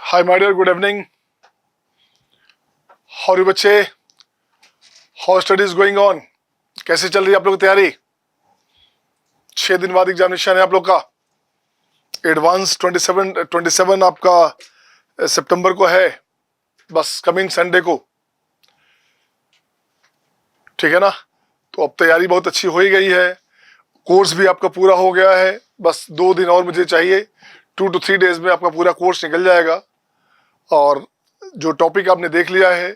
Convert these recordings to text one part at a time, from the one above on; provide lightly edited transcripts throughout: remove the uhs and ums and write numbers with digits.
Hi my dear, good evening. How are you बच्चे? How studies going on? कैसे चल रही है आप लोग की तैयारी? 6 दिन बाद एग्जामिनेशन है आप लोग का। एडवांस 27 आपका सितंबर को है, बस कमिंग संडे को, ठीक है ना। तो अब तैयारी बहुत अच्छी हो ही गई है, कोर्स भी आपका पूरा हो गया है। बस 2 दिन और मुझे चाहिए, 2 to 3 डेज में आपका पूरा कोर्स निकल जाएगा। और जो टॉपिक आपने देख लिया है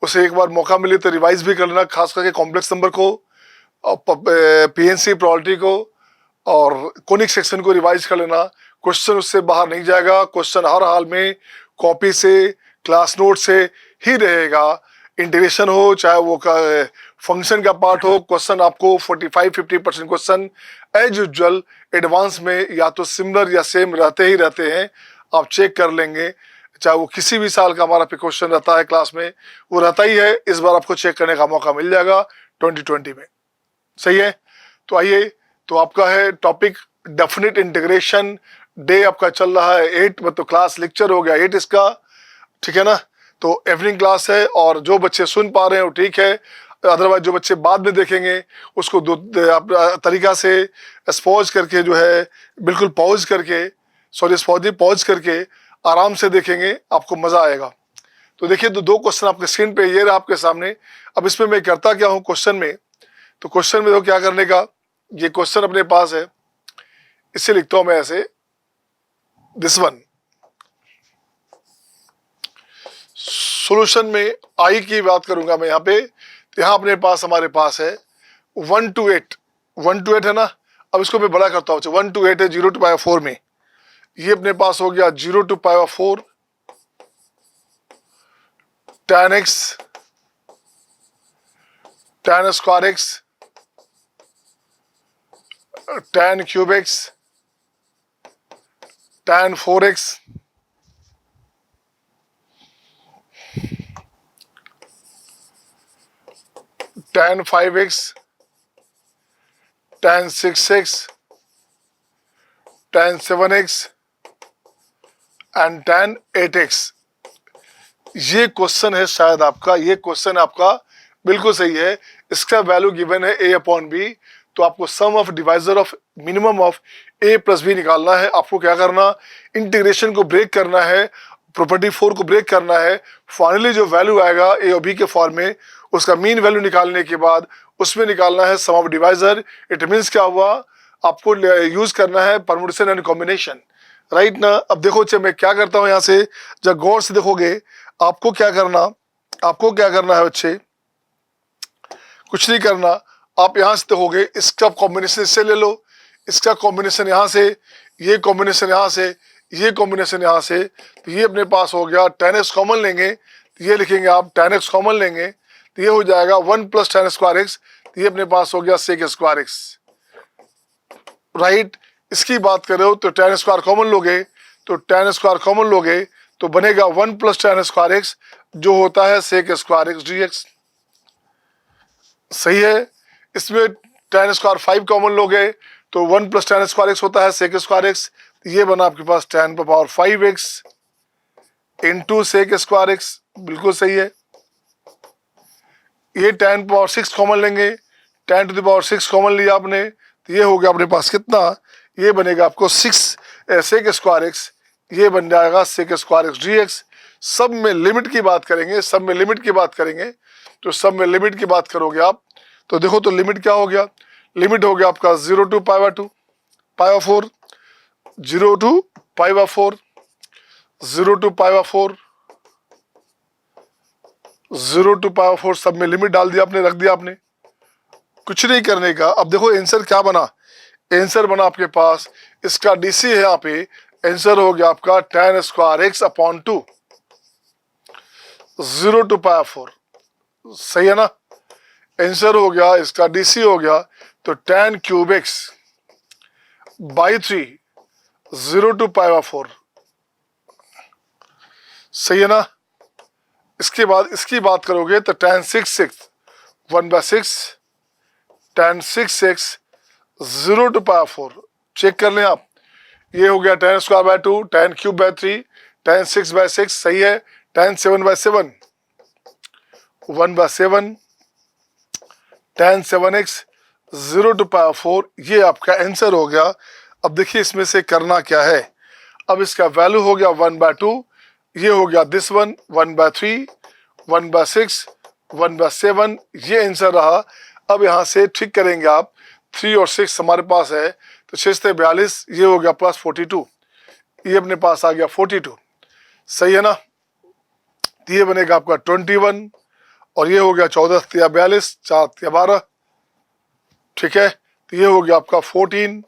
उसे एक बार मौका मिले तो रिवाइज भी कर लेना, खास करके कॉम्प्लेक्स नंबर को, पीएनसी प्रोबेबिलिटी को और कोनिक सेक्शन को रिवाइज कर लेना। क्वेश्चन उससे बाहर नहीं जाएगा, क्वेश्चन हर हाल में कॉपी से, क्लास नोट से ही रहेगा। इंटीग्रेशन हो चाहे वो फंक्शन का पार्ट हो, क्वेश्चन आपको 45-50% क्वेश्चन एज यूजुअल एडवांस में या तो सिमिलर या सेम रहते ही रहते हैं। आप चेक कर लेंगे, चाहे वो किसी भी साल का हमारा पे क्वेश्चन रहता है क्लास में, वो रहता ही है। इस बार आपको चेक करने का मौका मिल जाएगा 2020 में, सही है। तो आइए, तो आपका है टॉपिक डेफिनेट इंटीग्रेशन। डे आपका चल रहा है 8, मतलब क्लास लेक्चर हो गया 8 इसका, ठीक है ना। तो इवनिंग क्लास है और जो बच्चे सुन पा रहे हैं वो ठीक है, अदरवाइज जो बच्चे बाद में देखेंगे उसको तरीका से स्पॉज करके जो है, बिल्कुल पॉज करके, पॉज करके आराम से देखेंगे, आपको मजा आएगा। तो देखिए, तो 2 क्वेश्चन आपके स्क्रीन पे ये रहा आपके सामने। अब इसमें मैं करता क्या हूँ क्वेश्चन में, तो क्वेश्चन में तो क्या करने का, ये क्वेश्चन अपने पास है, इसे लिखता हूं मैं ऐसे, दिस वन। सॉल्यूशन में आई की बात करूंगा मैं यहाँ पे, तो यहाँ अपने पास हमारे पास है 1 to 8, 1 to 8 है ना। अब इसको मैं बड़ा करता हूँ, 1 to 8 है 0 to पावर 4 में, ये अपने पास हो गया 0 to power 4 tan x tan square x tan cube x tan 4x tan 5x tan 6x tan 7x and tan 8x। ये क्वेश्चन है शायद आपका, ये क्वेश्चन आपका बिल्कुल सही है। इसका वैल्यू गिवन है a/b, तो आपको sum of divisor of minimum of a + b निकालना है। आपको क्या करना, इंटीग्रेशन को ब्रेक करना है, प्रॉपर्टी 4 को ब्रेक करना है। फाइनली जो वैल्यू आएगा a और b के फॉर्म में, उसका मीन वैल्यू निकालने के बाद उसमें निकालना है सम ऑफ डिवाइजर। इट मीन्स क्या हुआ, आपको यूज करना है परमुटेशन एंड कॉम्बिनेशन, राइट ना। अब देखो बच्चे, मैं क्या करता हूँ यहाँ से, जब गौर से देखोगे आपको क्या करना है बच्चे, कुछ नहीं करना। आप यहाँ से देखोगे, इसका कॉम्बिनेशन इससे ले लो, इसका कॉम्बिनेशन यहाँ से, ये कॉम्बिनेशन यहाँ से, ये कॉम्बिनेशन यहाँ से, तो ये अपने पास हो गया tan x कॉमन लेंगे, तो ये लिखेंगे आप tan x कॉमन लेंगे, तो ये हो जाएगा 1 + tan स्क्वायर x, तो ये अपने पास हो गया sec स्क्वायर x, राइट। इसकी बात करो तो tan स्क्वायर कॉमन लोगे, तो tan स्क्वायर कॉमन लोगे तो बनेगा 1 + tan स्क्वायर x, जो होता है sec स्क्वायर x dx, सही है। इसमें tan स्क्वायर 5 कॉमन लोगे तो 1 + tan स्क्वायर x होता है sec स्क्वायर x, ये बना आपके पास tan पर power 5x into sec square x, बिल्कुल सही है। ये tan पावर 6 कॉमन लेंगे, tan to the power 6 common लिया आपने, तो ये हो गया अपने पास कितना, ये बनेगा आपको 6 sec स्क्वायर x, ये बन जाएगा sec स्क्वायर x dx। सब में लिमिट की बात करेंगे, सब में लिमिट की बात करेंगे, तो सब में लिमिट की बात करोगे आप, तो देखो तो लिमिट क्या हो गया, लिमिट हो गया आपका 0 to power 2 power 4, 0 to power 4, 0 to power 4, 0 to power 4, सब में लिमिट डाल दिया आपने, रख दिया आपने, कुछ नहीं करने का। अब देखो आंसर क्या बना, आंसर बना आपके पास, इसका डीसी है यहाँ पे, आंसर हो गया आपका tan square x upon 2, 0 to power 4, सही है ना। आंसर हो गया, इसका डीसी हो गया, तो tan cube x by 3, 0 to power 4, सही है ना। इसके बाद इसकी बात करोगे तो tan 6x 1/6, tan 6x 0 to power 4, check कर लें आप, ये हो गया tan square by 2, tan cube by 3, tan 6/6 सही है, tan 7/7 1/7, tan 7x 0 to power 4, ये आपका आंसर हो गया। अब देखिए इसमें से करना क्या है। अब इसका वैल्यू हो गया 1/2, ये हो गया दिस वन 1/3, 1/6, 1/7, ये आंसर रहा। अब यहाँ से ठीक करेंगे आप, 3 और 6 हमारे पास है, तो 6 से 42, ये हो गया प्लस 42, ये अपने पास आ गया 42, सही है ना। तो ये बनेगा आपका 21 और ये हो गया 14 या 42, 4 या 12, ठीक है। तो ये हो गया आपका 14,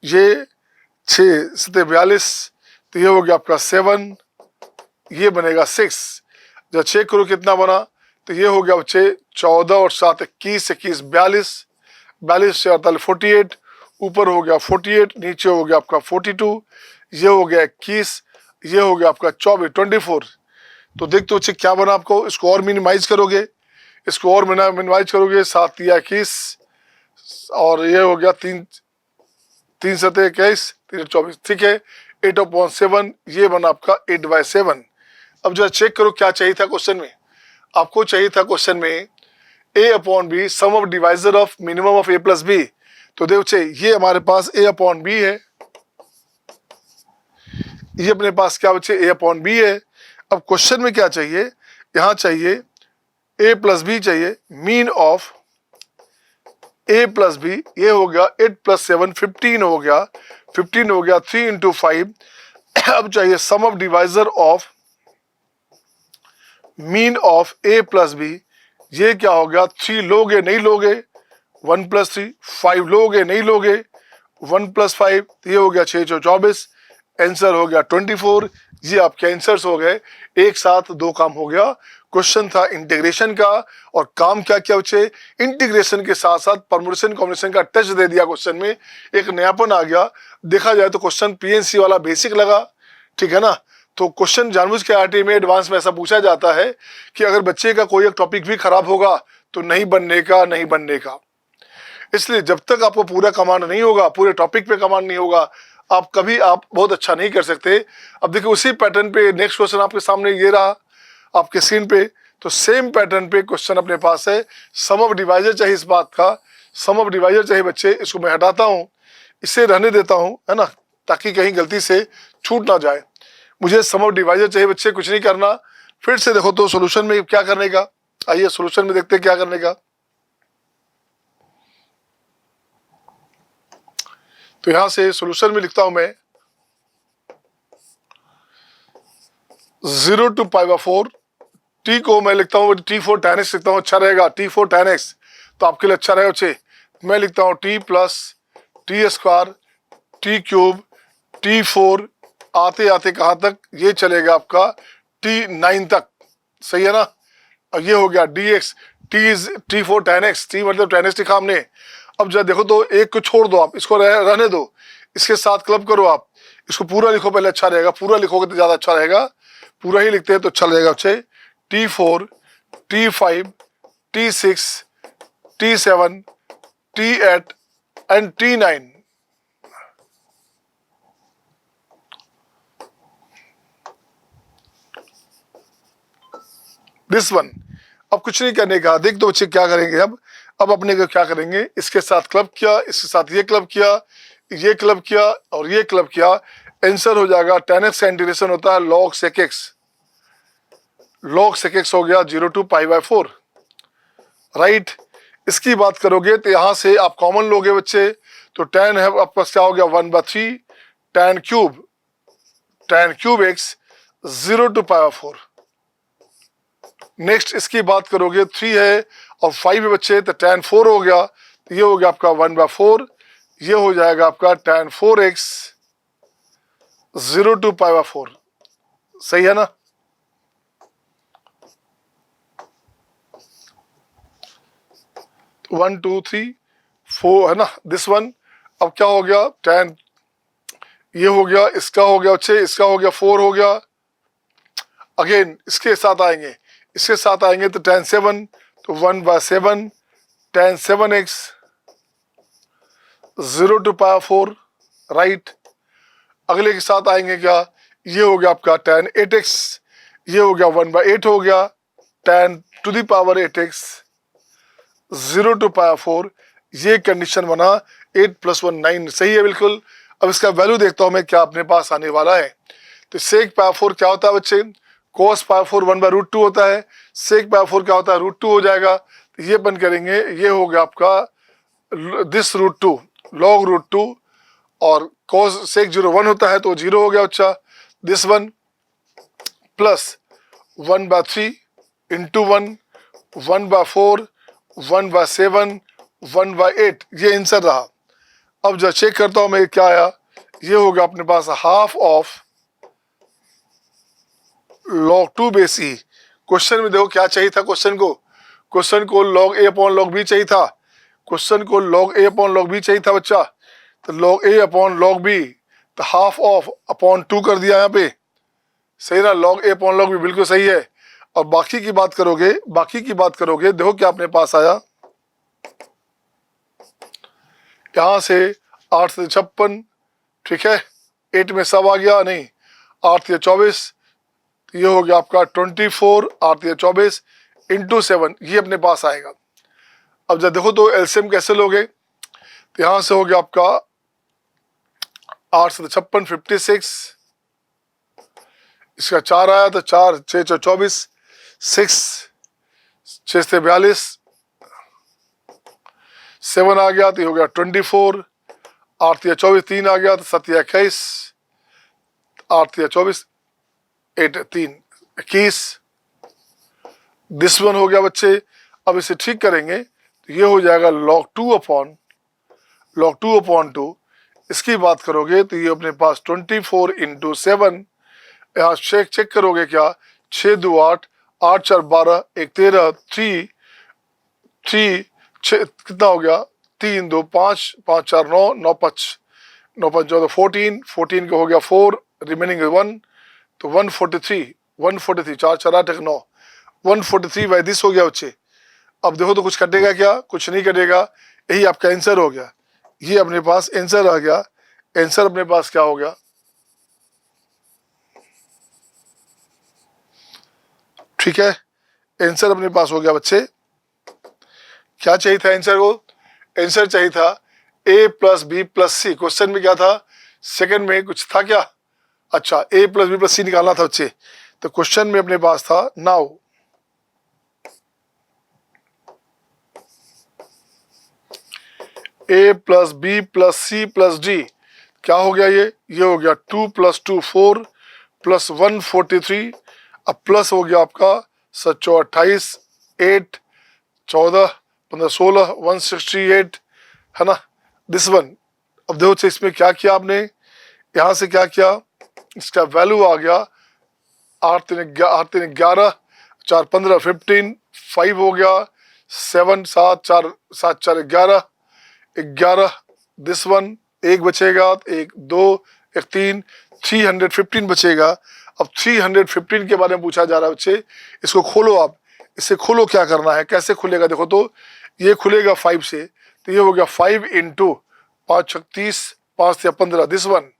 ये 6 से 42, तो ये हो गया आपका 7, ये बनेगा 6। जब चेक करो कितना बना, तो ये हो गया बच्चे 14 और 7 21, 21 42, 42 से 48 48, ऊपर हो गया 48, नीचे हो गया आपका 42, ये हो गया 21, ये हो गया आपका 24 24। तो देखते बच्चे क्या बना आपको। इसको और मिनिमाइज करोगे, इसको और मिनिमाइज करोगे, 7 या 21 और ये हो गया 3 7 21, 3 24, ठीक है। 8/7, ये बना आपका 8/7। अब जो चेक करो क्या चाहिए था क्वेश्चन में। आपको चाहिए था क्वेश्चन में a/b sum of divisor of minimum of a plus b। तो देखो बच्चे ये हमारे पास a/b है, ये अपने पास क्या बच्चे a/b है। अब क्वेश्चन में क्या चाहिए, यहाँ चाहिए a प्लस b चाहिए, mean of a plus b, ये हो गया 8 + 7 15 हो गया, 15 हो गया 3 × 5। अब चाहिए sum of divisor of mean of a plus b, ये क्या हो गया 3 लोगे नहीं लोगे, 1 + 3, 5 लोगे नहीं लोगे, 1 + 5, ये हो गया 6 × 24, आंसर हो गया 24। ये आपके आंसर्स हो गए, एक साथ 2 काम हो गया। क्वेश्चन था इंटीग्रेशन का और काम क्या क्या बच्चे, इंटीग्रेशन के साथ साथ परम्यूटेशन कॉम्बिनेशन का टच दे दिया क्वेश्चन में, एक नयापन आ गया। देखा जाए तो क्वेश्चन पीएनसी वाला बेसिक लगा, ठीक है ना। तो क्वेश्चन जानबूझ के आरटी में एडवांस में ऐसा पूछा जाता है कि अगर बच्चे का कोई एक टॉपिक भी खराब होगा तो नहीं बनने का। इसलिए जब तक आपको पूरा कमांड नहीं होगा, पूरे टॉपिक पे कमांड नहीं होगा, आप बहुत अच्छा नहीं कर सकते। अब देखिए उसी पैटर्न पे नेक्स्ट क्वेश्चन आपके सामने ये रहा आपके स्क्रीन पे, तो सेम पैटर्न पे क्वेश्चन अपने पास है। सम ऑफ डिवाइजर चाहिए, इस बात का सम ऑफ डिवाइजर चाहिए बच्चे। इसको मैं हटाता हूँ, इसे रहने देता हूँ, है ना, ताकि कहीं गलती से छूट ना जाए। मुझे सम ऑफ डिवाइजर चाहिए बच्चे, कुछ नहीं करना। फिर से देखो तो सोल्यूशन में क्या करने का, आइए सोल्यूशन में देखते हैं क्या करने का। तो यहां से सोल्यूशन में लिखता हूं मैं 0 to π/4, t को मैं लिखता हूं t4 tan x लिखता हूं, अच्छा रहेगा t4 tan x, तो आपके लिए अच्छा रहेगा बच्चे। मैं लिखता हूं t + t² t³ t4, आते आते कहां तक, ये चलेगा आपका t9 तक, सही है ना। और ये हो गया dx, t4 tan x, t मतलब tan x लिखा हमने। अब जब देखो तो एक को छोड़ दो, आप इसको रहने दो, इसके साथ क्लब करो, आप इसको पूरा लिखो पहले, अच्छा रहेगा। पूरा लिखोगे तो ज्यादा अच्छा रहेगा, पूरा ही लिखते हैं तो अच्छा रहेगा बच्चे। t4 t5 t6 t7 t8 and t9। This one. अब कुछ नहीं करने का, देख दो बच्चे क्या करेंगे। अब अपने को क्या करेंगे, इसके साथ क्लब किया, इसके साथ ये क्लब किया, ये क्लब किया और ये क्लब किया, आंसर हो जाएगा tan x का इंटीग्रेशन होता है log sec x, log sec x हो गया 0 to π/4, राइट। इसकी बात करोगे तो यहां से आप कॉमन लोगे बच्चे, तो tan है आपके पास क्या हो गया 1/3 tan cube x 0 to π/4। Next इसकी बात करोगे 3 है और 5 है बच्चे, तो tan 4 हो गया, तो ये हो गया आपका 1/4, ये हो जाएगा आपका tan 4x 0 to π/4, सही है ना। तो 1 2 3 4 है ना, दिस वन। अब क्या हो गया, tan ये हो गया, इसका हो गया बच्चे, इसका हो गया 4 हो गया। अगेन इसके साथ आएंगे, इसके साथ आएंगे तो tan 7, तो 1/7 tan 7x 0 to π/4, राइट। अगले के साथ आएंगे क्या, ये हो गया आपका tan 8x, ये हो गया 1/8 हो गया tan to the power 8x 0 to power 4। ये कंडीशन बना 8 + 1 9, सही है बिल्कुल। अब इसका वैल्यू देखता हूं मैं क्या अपने पास आने वाला है। तो sec पावर 4 क्या होता है बच्चे, cos पावर 4 1/√2 होता है, sec पावर 4 क्या होता है √2 हो जाएगा। तो ये बन करेंगे, ये हो गया आपका दिस √2 log √2, और cos sec 0 1 होता है तो 0 हो गया बच्चा, दिस वन प्लस 1/3 इंटू 1 1/4 1/7 1/8, ये आंसर रहा। अब जब चेक करता हूं मैं क्या आया, ये हो गया अपने पास half of log 2 base e. Question में देखो क्या चाहिए था, क्वेश्चन को log a upon log b चाहिए था, क्वेश्चन को log a upon log b चाहिए था बच्चा। तो log a upon log b, तो हाफ ऑफ अपॉन 2 कर दिया यहाँ पे, सही ना, log a upon log b बिल्कुल सही है। और बाकी की बात करोगे देखो क्या अपने पास आया, यहां से 8 से 56, ठीक है, 8 में सब आ गया नहीं, 8 या 24, ये हो गया आपका 24, 8 या 24 इंटू 7, ये अपने पास आएगा। अब जब देखो तो एलसीएम कैसे लोगे, तो यहां से हो गया आपका 8 से 56 56, इसका 4 आया तो 4 6 24, 6 6 से 42, 7 आ गया तो ये हो गया 24, 8 या 24 3 आ गया तो 7 या 21, 8 या 24 8 3 21, दिस वन हो गया बच्चे। अब इसे ठीक करेंगे तो ये हो जाएगा log 2 अपॉन 2। इसकी बात करोगे तो ये अपने पास 24 इंटू 7, यहाँ चेक करोगे क्या, 6 2 8 8 4 12 1 13 3 कितना हो गया, 3 2 5 5 4 9 9 5 9 5 14 14 का हो गया 4, रिमेनिंग 1, तो 143 4 4 8 9 143 बाई दिस हो गया बच्चे। अब देखो तो कुछ कटेगा क्या, कुछ नहीं कटेगा, यही आपका आंसर हो गया। ये अपने पास आंसर आ गया। आंसर अपने पास क्या हो गया, ठीक है, आंसर अपने पास हो गया बच्चे। क्या चाहिए था आंसर को, आंसर चाहिए था a + b + c। क्वेश्चन में क्या था, सेकंड में कुछ था क्या, अच्छा a + b + c निकालना था बच्चे। तो क्वेश्चन में अपने पास था now a + b + c + d, क्या हो गया, ये हो गया 2 + 2 4 + 143, अब प्लस हो गया आपका 7 28 8 14 15 16 168, है ना, दिस वन। अब देखो इसमें क्या किया आपने, यहां से क्या किया, इसका वैल्यू आ गया 8 3 11 4 15 15, 5 हो गया 7 7 4 7 4 11 11, दिस वन, एक बचेगा 1 2 1 3 315 बचेगा। अब 315 के बारे में पूछा जा रहा है बच्चे, इसको खोलो आप, इसे खोलो, क्या करना है, कैसे खुलेगा, देखो तो ये खुलेगा 5 से, तो ये हो गया 5 इंटू 5 36 5 या 15, दिस वन,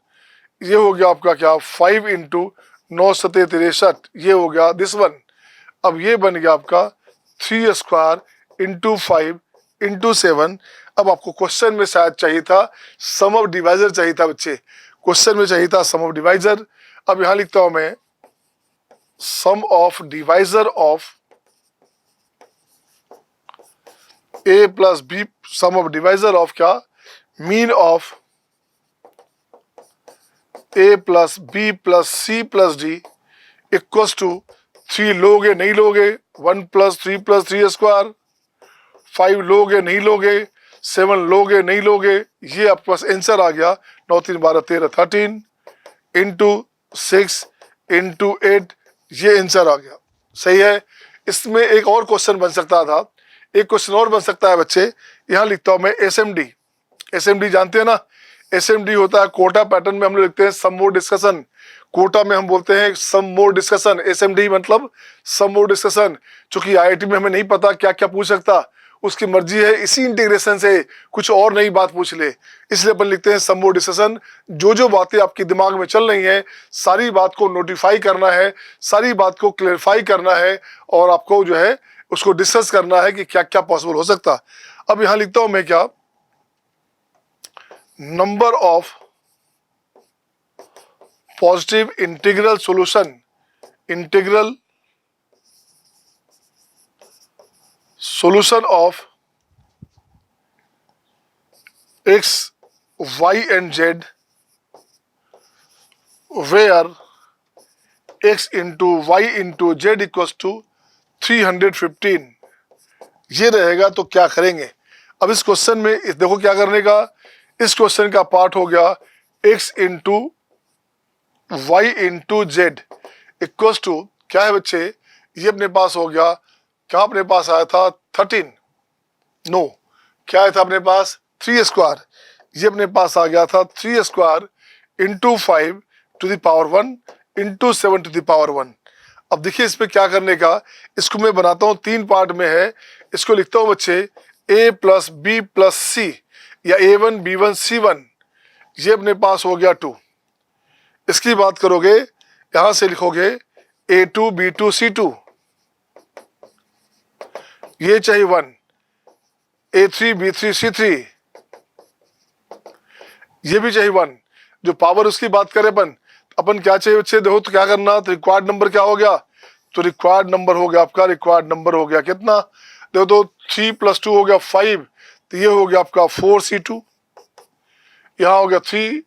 ये हो गया आपका क्या 5 इंटू 9 7 63, ये हो गया दिस वन। अब ये बन गया आपका 3 स्क्वायर इंटू 5 इंटू 7। अब आपको क्वेश्चन में शायद चाहिए था सम ऑफ डिवाइजर चाहिए था बच्चे, क्वेश्चन में चाहिए था सम ऑफ डिवाइजर। अब यहां लिखता हूं मैं sum of divisor of a + b, sum of divisor of क्या, mean of a + b + c + d equals to 3 लोगे नहीं लोगे, 1 + 3 + 3 स्क्वायर, 5 लोगे नहीं लोगे, 7 लोगे नहीं लोगे, ये आपके पास आंसर आ गया 9 3 12 13 13 इंटू 6 इंटू 8, ये आंसर आ गया, सही है। इसमें एक और क्वेश्चन बन सकता था, एक क्वेश्चन और बन सकता है बच्चे, यहां लिखता हूं मैं एसएमडी। एसएमडी जानते हैं ना, एसएमडी होता है कोटा पैटर्न में हम लोग लिखते हैं सम मोर डिस्कशन, कोटा में हम बोलते हैं सम मोर डिस्कशन, एसएमडी मतलब सम मोर डिस्कशन। चूंकि आईआईटी में हमें नहीं पता क्या क्या पूछ सकता, उसकी मर्जी है इसी इंटीग्रेशन से कुछ और नई बात पूछ ले। इसलिए अपन लिखते हैं सम मोर डिस्कशन। जो बातें आपके दिमाग में चल रही हैं सारी बात को नोटिफाई करना है, सारी बात को क्लेरिफाई करना है और आपको जो है उसको डिस्कस करना है कि क्या क्या पॉसिबल हो सकता। अब यहां लिखता हूं मैं क्या, number of positive integral solution, integral solution of x, y and z where x into y into z equals to 315, ये रहेगा। तो क्या करेंगे अब इस क्वेश्चन में, देखो क्या करने का। इस क्वेश्चन का पार्ट हो गया x into y into z equals to क्या है बच्चे, ये अपने पास हो गया, क्या अपने पास आया था 13, नो क्या आया था अपने पास 3 स्क्वायर, ये अपने पास आ गया था 3 square into 5 to the power 1 into 7 to the power 1। अब देखिए इसमें क्या करने का, इसको मैं बनाता हूँ 3 पार्ट में है। इसको लिखता हूँ बच्चे a प्लस बी प्लस सी या a1 b1 c1, ये अपने पास हो गया 2। इसकी बात करोगे यहां से लिखोगे a2 b2 c2, ये चाहिए 1, a3 b3 c3, ये भी चाहिए 1। जो पावर उसकी बात करें अपन क्या चाहिए बच्चे, देखो तो क्या करना, तो रिक्वायर्ड नंबर क्या हो गया, तो रिक्वायर्ड नंबर हो गया आपका, रिक्वायर्ड नंबर हो गया कितना, देखो तो 3 + 2 हो गया 5, तो ये हो गया आपका 4c2, यहाँ हो गया 3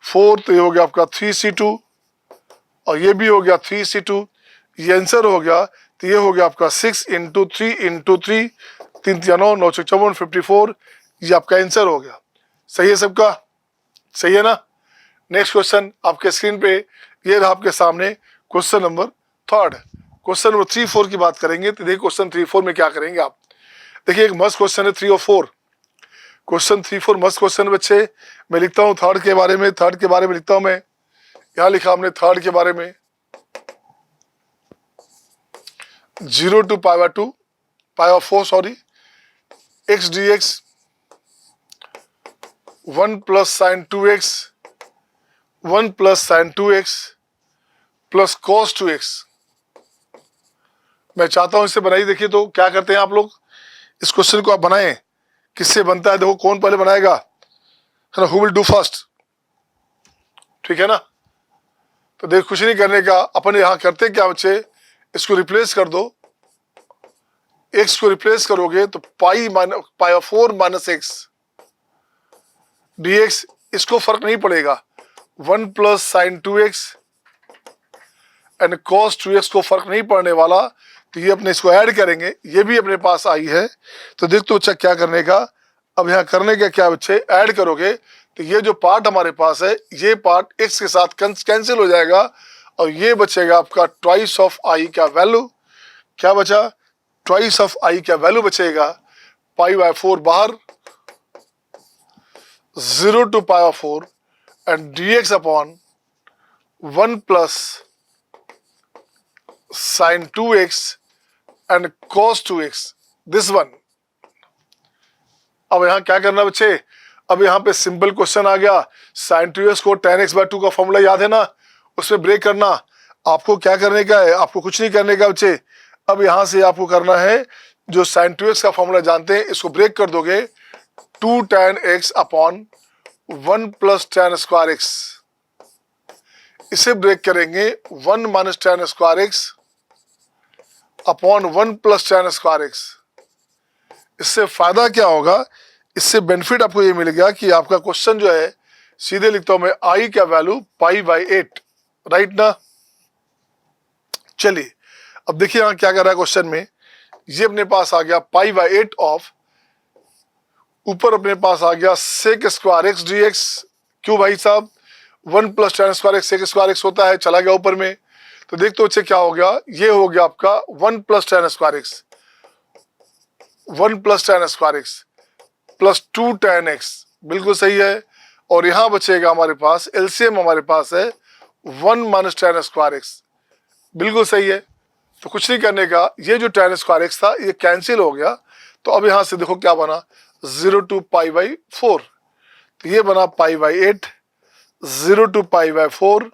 4, तो ये हो गया आपका 3c2 और ये भी हो गया 3c2, ये आंसर हो गया। तो ये हो गया आपका 6 इंटू 3 इंटू 3, 3 3 9 9 54 54, ये आपका आंसर हो गया। सही है सबका, सही है ना। नेक्स्ट क्वेश्चन आपके स्क्रीन पे ये रहा आपके सामने, क्वेश्चन नंबर 3। क्वेश्चन नंबर 3 4 की बात करेंगे। तो देखिए क्वेश्चन 3 4 में क्या करेंगे आप, देखिए एक मस्त क्वेश्चन है 3 और 4। क्वेश्चन 3 4 मस्त क्वेश्चन बच्चे। मैं लिखता हूँ थर्ड के बारे में, थर्ड के बारे में लिखता हूँ मैं, यहाँ लिखा हमने थर्ड के बारे में 0 to π/2 π/4 sorry x dx 1 + sin 2x 1 + sin 2x + cos 2x। मैं चाहता हूं इसे बनाइए। देखिए तो क्या करते हैं आप लोग, इस क्वेश्चन को आप बनाएं, किससे बनता है देखो, कौन पहले बनाएगा, है ना, हु विल डू फर्स्ट, ठीक है ना। तो देख कुछ नहीं करने का, अपन यहां करते क्या बच्चे, इसको रिप्लेस कर दो, x को रिप्लेस करोगे तो π/4 - x dx, इसको फर्क नहीं पड़ेगा, 1 + sin 2x and cos 2x को फर्क नहीं पड़ने वाला। तो ये अपने इसको ऐड करेंगे, ये भी अपने पास आई है। तो देख तो बच्चा क्या करने का, अब यहाँ करने का क्या बच्चे, ऐड करोगे तो ये जो पार्ट हमारे पास है ये पार्ट x के साथ कैंसिल हो जाएगा और ये बचेगा आपका ट्वाइस ऑफ i का वैल्यू। क्या बचा, ट्वाइस ऑफ i का वैल्यू बचेगा, π/4 बाहर, 0 to π/4 and dx upon 1 + sin 2x and cos 2x, this one. अब यहां क्या करना बच्चे, अब यहां पे सिंपल क्वेश्चन आ गया, sin 2x को tan x/2 का फॉर्मूला याद है ना, उसमें ब्रेक करना। आपको क्या करने का है, आपको कुछ नहीं करने का बच्चे। अब यहां से आपको करना है, जो sin 2x का फॉर्मूला जानते हैं इसको ब्रेक कर दोगे, 2 tan x upon 1 + tan square x, इसे ब्रेक करेंगे 1 - tan square x upon 1 + tan square x। इससे फायदा क्या होगा, इससे बेनिफिट आपको ये मिल गया कि आपका क्वेश्चन जो है, सीधे लिखता हूं मैं i का वैल्यू π/8, राइट ना। चलिए अब देखिए यहां क्या कर रहा है क्वेश्चन में, ये अपने पास आ गया π/8 ऑफ, ऊपर अपने पास आ गया sec स्क्वायर x dx, क्यों भाई साहब, 1 + tan square x sec square x होता है, चला गया ऊपर में। तो देख तो बच्चे क्या हो गया, ये हो गया आपका 1 + tan square x, 1 + tan square x plus 2 tan x, बिल्कुल सही है। और यहां बचेगा हमारे पास एलसीएम, हमारे पास है 1 - tan स्क्वायर x, बिल्कुल सही है। तो कुछ नहीं करने का, ये जो tan स्क्वायर x था ये कैंसिल हो गया, तो अब यहाँ से देखो क्या बना, 0 to π/4, तो ये बना π/8, 0 to π/4,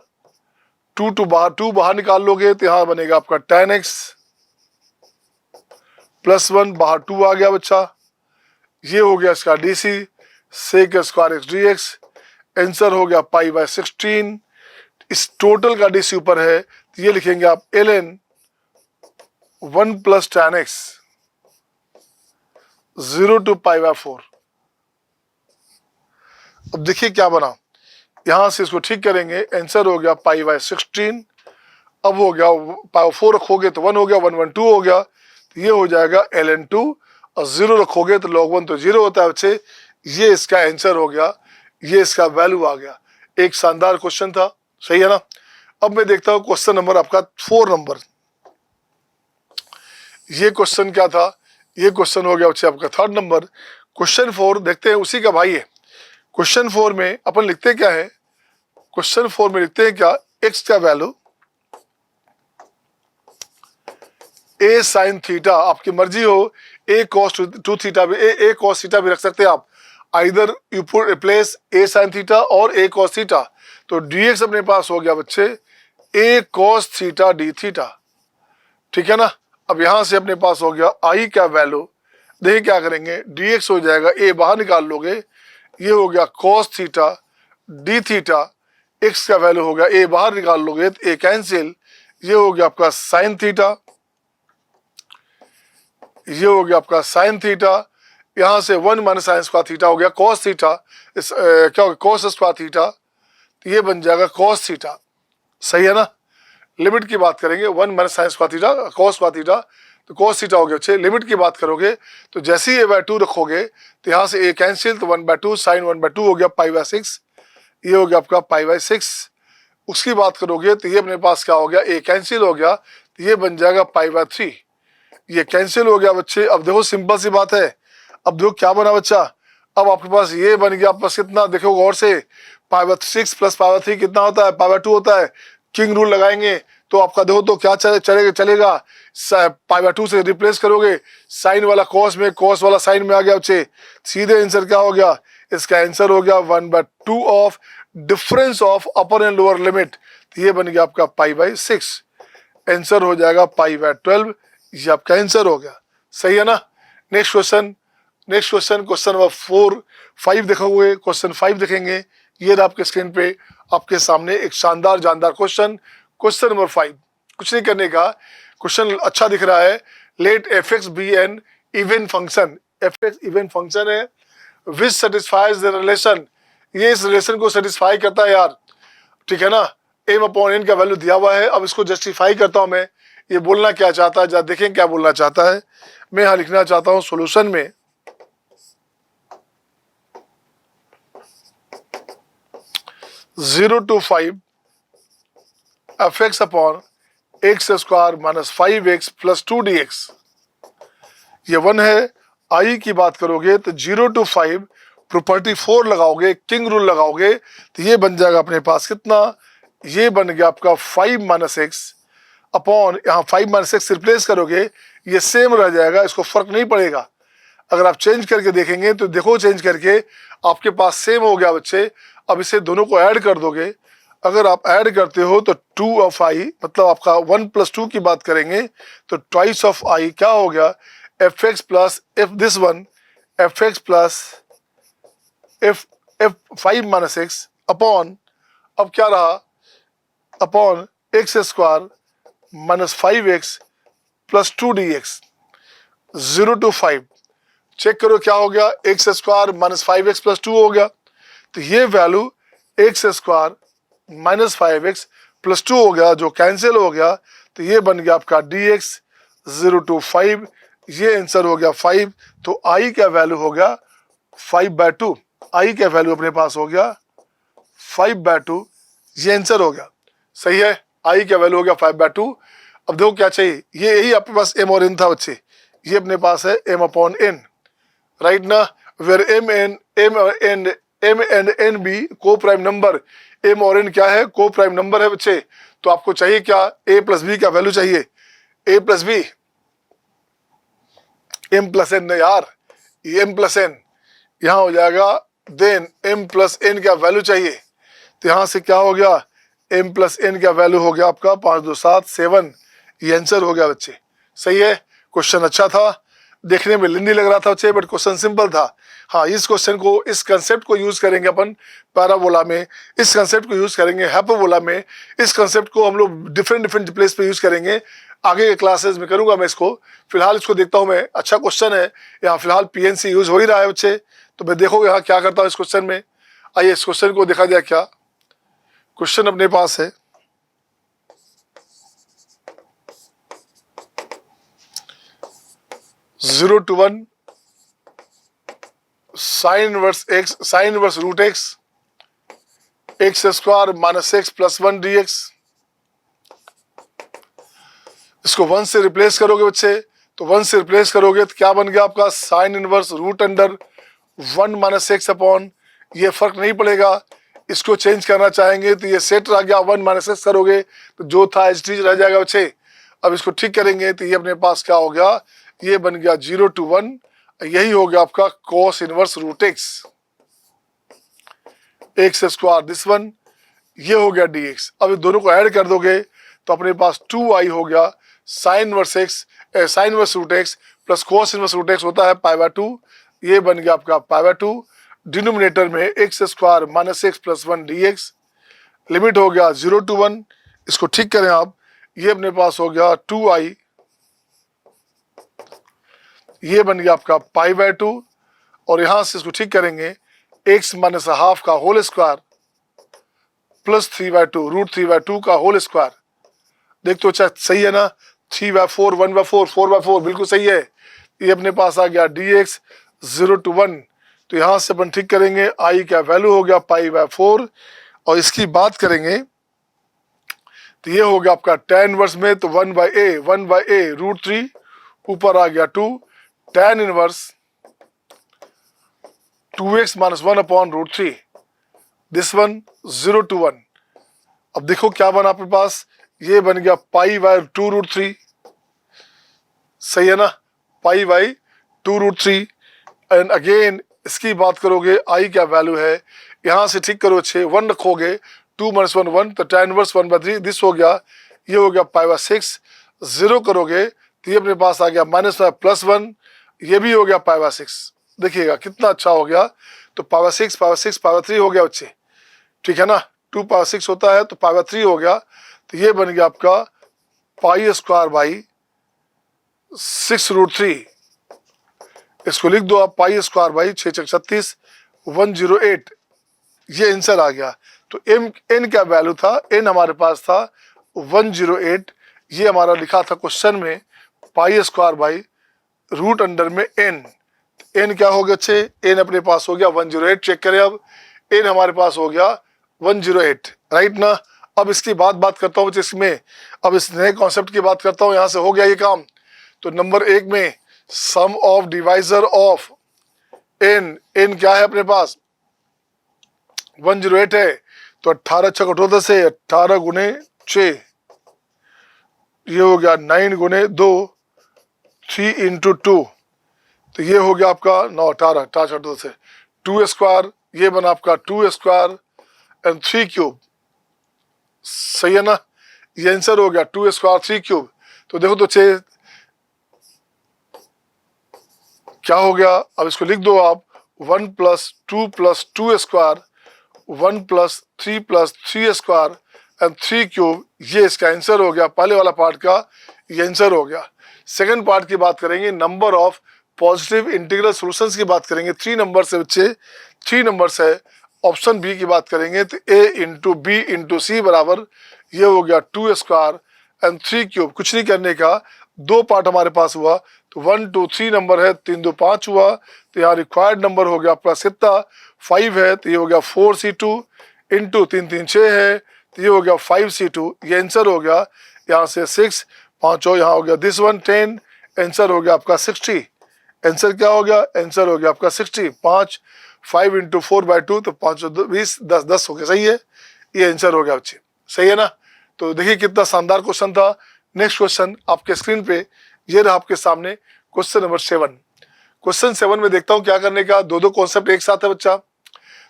2 बाहर निकाल लोगे तो यहाँ बनेगा आपका tan x +1, बाहर 2 आ गया बच्चा, ये हो गया इसका dc, sec² x dx, answer हो गया π/16। इस टोटल का dc ऊपर है तो ये लिखेंगे आप ln 1 + tan x 0 to π/4। अब देखिए क्या बना, यहां से इसको ठीक करेंगे, आंसर हो गया π/16। अब हो गया 4 रखोगे तो 1 हो गया, 1 1 2 हो गया, तो ये हो जाएगा ln 2, और 0 रखोगे तो log 1 तो 0 होता है बच्चे। ये इसका आंसर हो गया, ये इसका वैल्यू आ गया। एक शानदार क्वेश्चन था, सही है ना। अब मैं देखता हूं क्वेश्चन नंबर आपका 4 नंबर। ये क्वेश्चन क्या था, ये क्वेश्चन हो गया बच्चे आपका 3rd नंबर। क्वेश्चन 4 देखते हैं, उसी का भाई है। क्वेश्चन 4 में अपन लिखते क्या है, क्वेश्चन 4 में लिखते हैं क्या, x का वैल्यू a sin थीटा, आपकी मर्जी हो, a cos 2 थीटा भी, a cos थीटा भी रख सकते हैं आप, either you put replace a sin theta और a cos थीटा। तो dx अपने पास हो गया बच्चे a cos theta d theta, ठीक है ना। अब यहां से अपने पास हो गया i का वैल्यू, देखिए क्या करेंगे, dx हो जाएगा, a बाहर निकाल लोगे, ये हो गया cos theta d theta, x का वैल्यू हो गया, a बाहर निकाल लोगे तो a कैंसिल, ये हो गया आपका साइन थीटा, ये हो गया आपका साइन थीटा, यहां से 1 - sin² थीटा हो गया cos थीटा, क्या हो गया cos² थीटा, तो ये बन जाएगा cos थीटा, सही है ना। लिमिट की बात करेंगे, 1 - sin² थीटा cos² थीटा, तो cos थीटा हो गया अच्छे। लिमिट की बात करोगे तो जैसे ही a/2 रखोगे तो यहाँ से a कैंसिल, तो 1/2 sin 1/2 हो गया π/6, ये हो गया आपका π/6। उसकी बात करोगे तो ये अपने पास क्या हो गया, a कैंसिल हो गया, तो ये बन जाएगा π/3, ये कैंसिल हो गया बच्चे। अब देखो सिंपल सी बात है, अब देखो क्या बना बच्चा, अब आपके पास ये बन गया, आपके पास कितना, देखो गौर से, π/6 + π/3 कितना होता है, π/2 होता है। किंग रूल लगाएंगे तो आपका देखो तो क्या चलेगा, π/2 से रिप्लेस करोगे, साइन वाला कॉस में, कॉस वाला साइन में आ गया बच्चे, सीधे आंसर क्या हो गया, इसका आंसर हो गया 1/2 of difference of upper and lower limit, तो ये बन गया आपका π/6, आंसर हो जाएगा π/12, ये आपका आंसर हो गया, सही है ना। नेक्स्ट क्वेश्चन, क्वेश्चन नंबर 5 देखोगे, क्वेश्चन 5 देखेंगे, ये आपके स्क्रीन पे आपके सामने एक शानदार जानदार क्वेश्चन। क्वेश्चन नंबर 5, कुछ नहीं करने का, क्वेश्चन अच्छा दिख रहा है। Let f(x) be an even function, f(x) even function है, विच सेटिस्फाइज द रिलेशन, ये इस रिलेशन को सेटिस्फाई करता है यार, ठीक है ना। m/n का वैल्यू दिया हुआ है, अब इसको जस्टिफाई करता हूं मैं, ये बोलना क्या चाहता है, जरा देखें क्या बोलना चाहता है। मैं यहां लिखना चाहता हूं सॉल्यूशन में, 0 to 5 f(x) upon x² - 5x + 2 dx, ये 1 है। i की बात करोगे तो 0 to 5 प्रॉपर्टी 4 लगाओगे, किंग रूल लगाओगे, तो ये बन जाएगा अपने पास कितना, ये बन गया आपका 5 - x अपॉन, यहाँ 5 - x रिप्लेस करोगे, ये सेम रह जाएगा, इसको फर्क नहीं पड़ेगा। अगर आप चेंज करके देखेंगे तो देखो चेंज करके आपके पास सेम हो गया बच्चे। अब इसे दोनों को ऐड कर दोगे, अगर आप ऐड करते हो तो 2 of i, मतलब आपका 1 + 2 की बात करेंगे तो ट्वाइस ऑफ i क्या हो गया, f(x) plus this one, f(x) plus f 5 - x upon, अब क्या रहा, upon x² - 5x + 2 dx, 0 to 5। Check करो क्या हो गया, x² - 5x + 2 हो गया, तो ये वैल्यू x² - 5x + 2 हो गया, जो कैंसिल हो गया, तो ये बन गया आपका dx 0 to 5, ये आंसर हो गया 5। तो i का वैल्यू हो गया 5/2, i का वैल्यू अपने पास हो गया 5/2, ये आंसर हो गया, सही है। i का वैल्यू हो गया 5/2। अब देखो क्या चाहिए, ये यही आपके पास m और n था बच्चे, ये अपने पास है m/n, राइट ना, वेयर m एंड n भी को प्राइम नंबर, m और n क्या है, को प्राइम नंबर है बच्चे। तो आपको चाहिए क्या, a + b का वैल्यू चाहिए, a + b, m plus n नहीं यार, ये m प्लस एन यहाँ हो जाएगा, देन m प्लस एन का वैल्यू चाहिए, तो यहाँ से क्या हो गया, m प्लस एन का वैल्यू हो गया आपका 5 2 7 7, ये आंसर हो गया बच्चे। सही है, क्वेश्चन अच्छा था, देखने में लेंदी लग रहा था बच्चे, बट क्वेश्चन सिंपल था। हाँ, इस क्वेश्चन को, इस कंसेप्ट को यूज करेंगे अपन पैराबोला में, इस कंसेप्ट को यूज करेंगे हाइपरबोला में, इस कंसेप्ट को हम लोग डिफरेंट डिफरेंट प्लेस पे यूज करेंगे। आगे के क्लासेस में करूंगा मैं इसको, फिलहाल इसको देखता हूं मैं। अच्छा क्वेश्चन है, यहाँ फिलहाल पीएनसी यूज हो ही रहा है बच्चे, तो मैं देखोगे यहाँ क्या करता हूँ इस क्वेश्चन में। आइए इस क्वेश्चन को देखा जाए, क्या क्वेश्चन अपने पास है। 0 to 1 sine inverse x, sine inverse root x, x square minus x plus 1 dx। इसको 1 से रिप्लेस करोगे बच्चे, तो 1 से रिप्लेस करोगे तो क्या बन गया आपका, sine inverse root under 1 minus x upon, ये फर्क नहीं पड़ेगा। इसको चेंज करना चाहेंगे तो ये सेट रह गया, 1 माइनस एक्स करोगे तो जो था एज टीज रह जाएगा बच्चे। अब इसको ठीक करेंगे तो ये अपने पास क्या हो गया, ये बन गया 0 to 1, यही हो गया आपका cos inverse root x, x square this one, ये हो गया dx। अब दोनों को ऐड कर दोगे तो अपने पास 2i हो गया, sine inverse x, sine inverse root x plus cos inverse root x होता है π/2, ये बन गया आपका π/2। डिनोमिनेटर में x square minus x plus 1 dx, limit हो गया 0 to 1। इसको ठीक करें आप, ये अपने पास हो गया 2i, ये बन गया आपका π/2, और यहां से इसको ठीक करेंगे, x माइनस हाफ का होल स्क्वायर प्लस 3/2 रूट 3/2 का होल स्क्वायर। देख तो अच्छा सही है ना, 3/4 1/4 4/4 बिल्कुल सही है। ये अपने पास आ गया dx 0 to 1, तो यहां से अपन ठीक करेंगे, i का वैल्यू हो गया π/4, और इसकी बात करेंगे तो ये हो गया आपका tan इनवर्स में, तो 1/a रूट 3, ऊपर आ गया 2 tan inverse 2x minus 1 upon root 3, this one 0 to 1। अब देखो क्या बना आपके पास, ये बन गया π/2 रूट 3, सही है ना, π/2 रूट 3। एंड अगेन इसकी बात करोगे, i क्या वैल्यू है, यहां से ठीक करो 6 1 रखोगे, 2 माइनस 1 1, तो tan इनवर्स 1/3 दिस हो गया, ये हो गया π/6। 0 करोगे तो ये अपने पास आ गया -5 प्लस 1, ये भी हो गया π/6। देखिएगा कितना अच्छा हो गया, तो π/6 π/6 π/3 हो गया बच्चे, ठीक है ना, 2π/6 होता है तो π/3 हो गया, तो ये बन गया आपका π² / 6 रूट 3। इसको लिख दो आप, π² / 6 36 108, ये आंसर आ गया। तो n का वैल्यू था, n हमारे पास था 108, ये हमारा लिखा था क्वेश्चन में π² / रूट अंडर में n। n क्या हो गया अच्छे, n अपने पास हो गया 108, चेक करें अब, n हमारे पास हो गया 108, राइट ना। अब इसकी बात करता हूँ इसमें, अब इस नए कॉन्सेप्ट की बात करता हूँ, यहाँ से हो गया ये काम। तो नंबर 1 में सम ऑफ डिवाइजर ऑफ n क्या है अपने पास 108 है, तो 18 6 18 से 18 गुने 6, ये हो गया 9 गुने 2 3 into 2, तो ये हो गया आपका 9 18 18 से 2 स्क्वायर, ये बना आपका 2 स्क्वायर एंड 3 क्यूब, सही है ना, ये आंसर हो गया 2 स्क्वायर 3 क्यूब। तो देखो तो 6 क्या हो गया, अब इसको लिख दो आप, 1 + 2 + 2 स्क्वायर 1 + 3 + 3 स्क्वायर एंड 3 क्यूब, ये इसका आंसर हो गया। पहले वाला पार्ट का ये आंसर हो गया। सेकंड पार्ट की बात करेंगे, number of positive integral solutions की बात करेंगे। 3 नंबर से बच्चे, 3 नंबर है। ऑप्शन बी की बात करेंगे तो a × b × c बराबर, ये हो गया 2 स्क्वायर एंड 3 क्यूब। कुछ नहीं करने का, 2 पार्ट हमारे पास हुआ, तो 1 2 3 नंबर है, 3 2 5 हुआ, तो यहाँ रिक्वायर्ड नंबर हो गया आपका कितना 5 है, तो ये हो गया 4c2 × 3 3 6 है, तो ये हो गया 5c2, ये आंसर हो गया। यहाँ से 6 5 हो, यहाँ हो गया दिस वन 10, आंसर हो गया आपका 60। आंसर क्या हो गया, आंसर हो गया आपका 60। 5 × 4/2, तो 5 20 10 10 हो गया, सही है, ये आंसर हो गया बच्चे, सही है ना। तो देखिए कितना शानदार क्वेश्चन था। नेक्स्ट क्वेश्चन आपके स्क्रीन पे ये रहा आपके सामने। Question number 7। क्वेश्चन 7 में देखता हूँ क्या करने का, दो कॉन्सेप्ट एक साथ है बच्चा।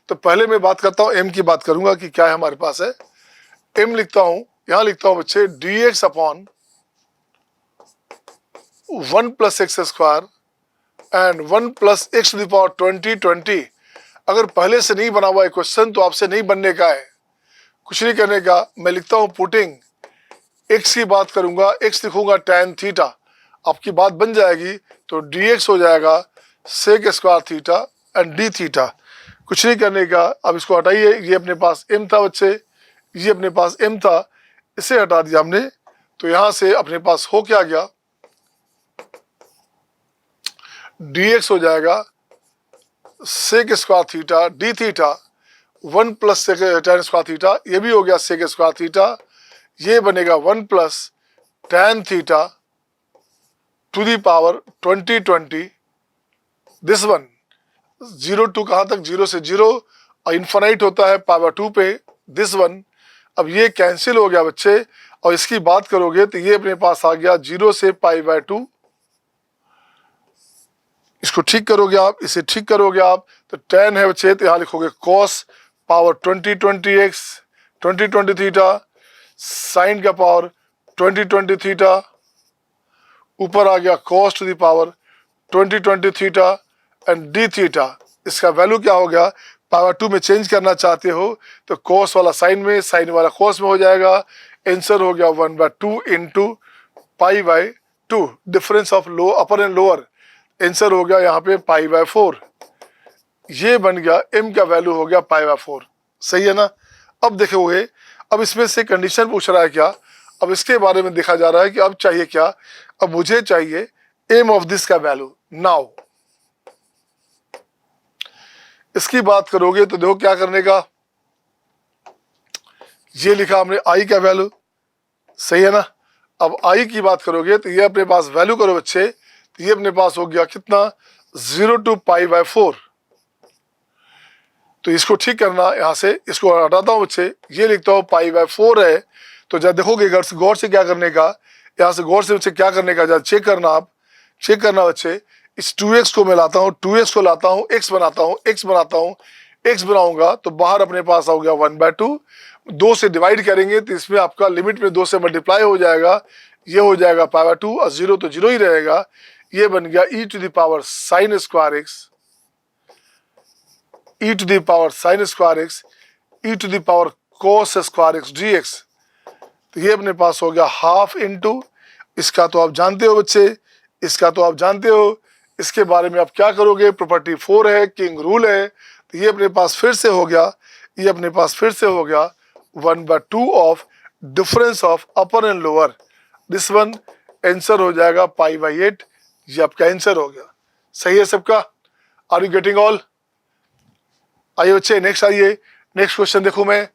तो पहले मैं बात करता हूँ, एम की बात करूंगा कि क्या है हमारे पास है। एम लिखता हूँ, यहां लिखता हूँ बच्चे dx upon 1 plus x square and 1 plus x to the power 20। अगर पहले से नहीं बना हुआ है क्वेश्चन तो आपसे नहीं बनने का है, कुछ नहीं करने का। मैं लिखता हूँ पुटिंग x की बात करूंगा, x लिखूंगा tan थीटा, आपकी बात बन जाएगी। तो dx हो जाएगा sec square theta and d theta, कुछ नहीं करने का। अब इसको हटाइए, ये अपने पास m था बच्चे, ये अपने पास m था, इसे हटा दिया हमने। तो यहां से अपने पास हो क्या गया, dx हो जाएगा sec square theta d theta 1 plus sec tan square theta, ये भी हो गया सेक स्क्वायर थीटा, ये बनेगा 1 plus tan theta to the power 20। This one 0 to कहाँ तक, 0 से 0 और इन्फाइनाइट होता है पावर 2 पे, दिस वन। अब ये कैंसिल हो गया बच्चे, और इसकी बात करोगे तो ये अपने पास आ गया 0 से π/2। इसको ठीक करोगे आप, इसे ठीक करोगे आप, तो tan है बच्चे, तो यहाँ लिखोगे cos पावर 20 थीटा, साइन का पावर 20 थीटा, ऊपर आ गया cos to the power 20 theta and d theta. इसका वैल्यू क्या हो गया, पावर 2 में चेंज करना चाहते हो तो cos वाला साइन में, साइन वाला cos में हो जाएगा। आंसर हो गया 1/2 इंटू π/2, डिफरेंस ऑफ लो अपर एंड लोअर। आंसर हो गया यहाँ पे π/4, ये बन गया m का वैल्यू हो गया π/4। सही है ना। अब देखोगे, अब इसमें से कंडीशन पूछ रहा है क्या, अब इसके बारे में देखा जा रहा है कि अब चाहिए क्या, अब मुझे चाहिए एम ऑफ दिस का वैल्यू। नाउ इसकी बात करोगे तो देखो क्या करने का, ये लिखा हमने आई का वैल्यू, सही है ना। अब आई की बात करोगे तो ये अपने पास वैल्यू करो बच्चे, तो ये अपने पास हो गया कितना, 0 टू π/4। तो इसको ठीक करना, यहाँ से इसको हटाता हूँ बच्चे, ये लिखता हूँ π/4 है। तो जब देखोगे गौर से क्या करने का, यहाँ से गौर से बच्चे क्या करने का, जब चेक करना, आप चेक करना बच्चे, इस 2x को मैं लाता हूँ, 2x को लाता हूँ, x बनाता हूँ, x बनाता हूँ, x बनाऊंगा तो बाहर अपने पास आ गया 1/2। 2 से डिवाइड करेंगे तो इसमें आपका लिमिट में 2 से मल्टीप्लाई हो जाएगा, ये हो जाएगा π/2 और 0 तो 0 ही रहेगा। ये बन गया e to the power sine square x, e to the power sine square x, e to the power cos square x dx। तो ये अपने पास हो गया हाफ इंटू, इसका तो आप जानते हो बच्चे, इसका तो आप जानते हो, इसके बारे में आप क्या करोगे, प्रॉपर्टी 4 है, किंग रूल है। तो ये अपने पास फिर से हो गया, ये अपने पास फिर से हो गया 1/2 of difference of upper and lower, this one. Answer हो जाएगा π/8, ये आपका आंसर हो गया। सही है सबका, आर यू गेटिंग ऑल। आइए बच्चे नेक्स्ट आइए, नेक्स्ट क्वेश्चन देखूं मैं।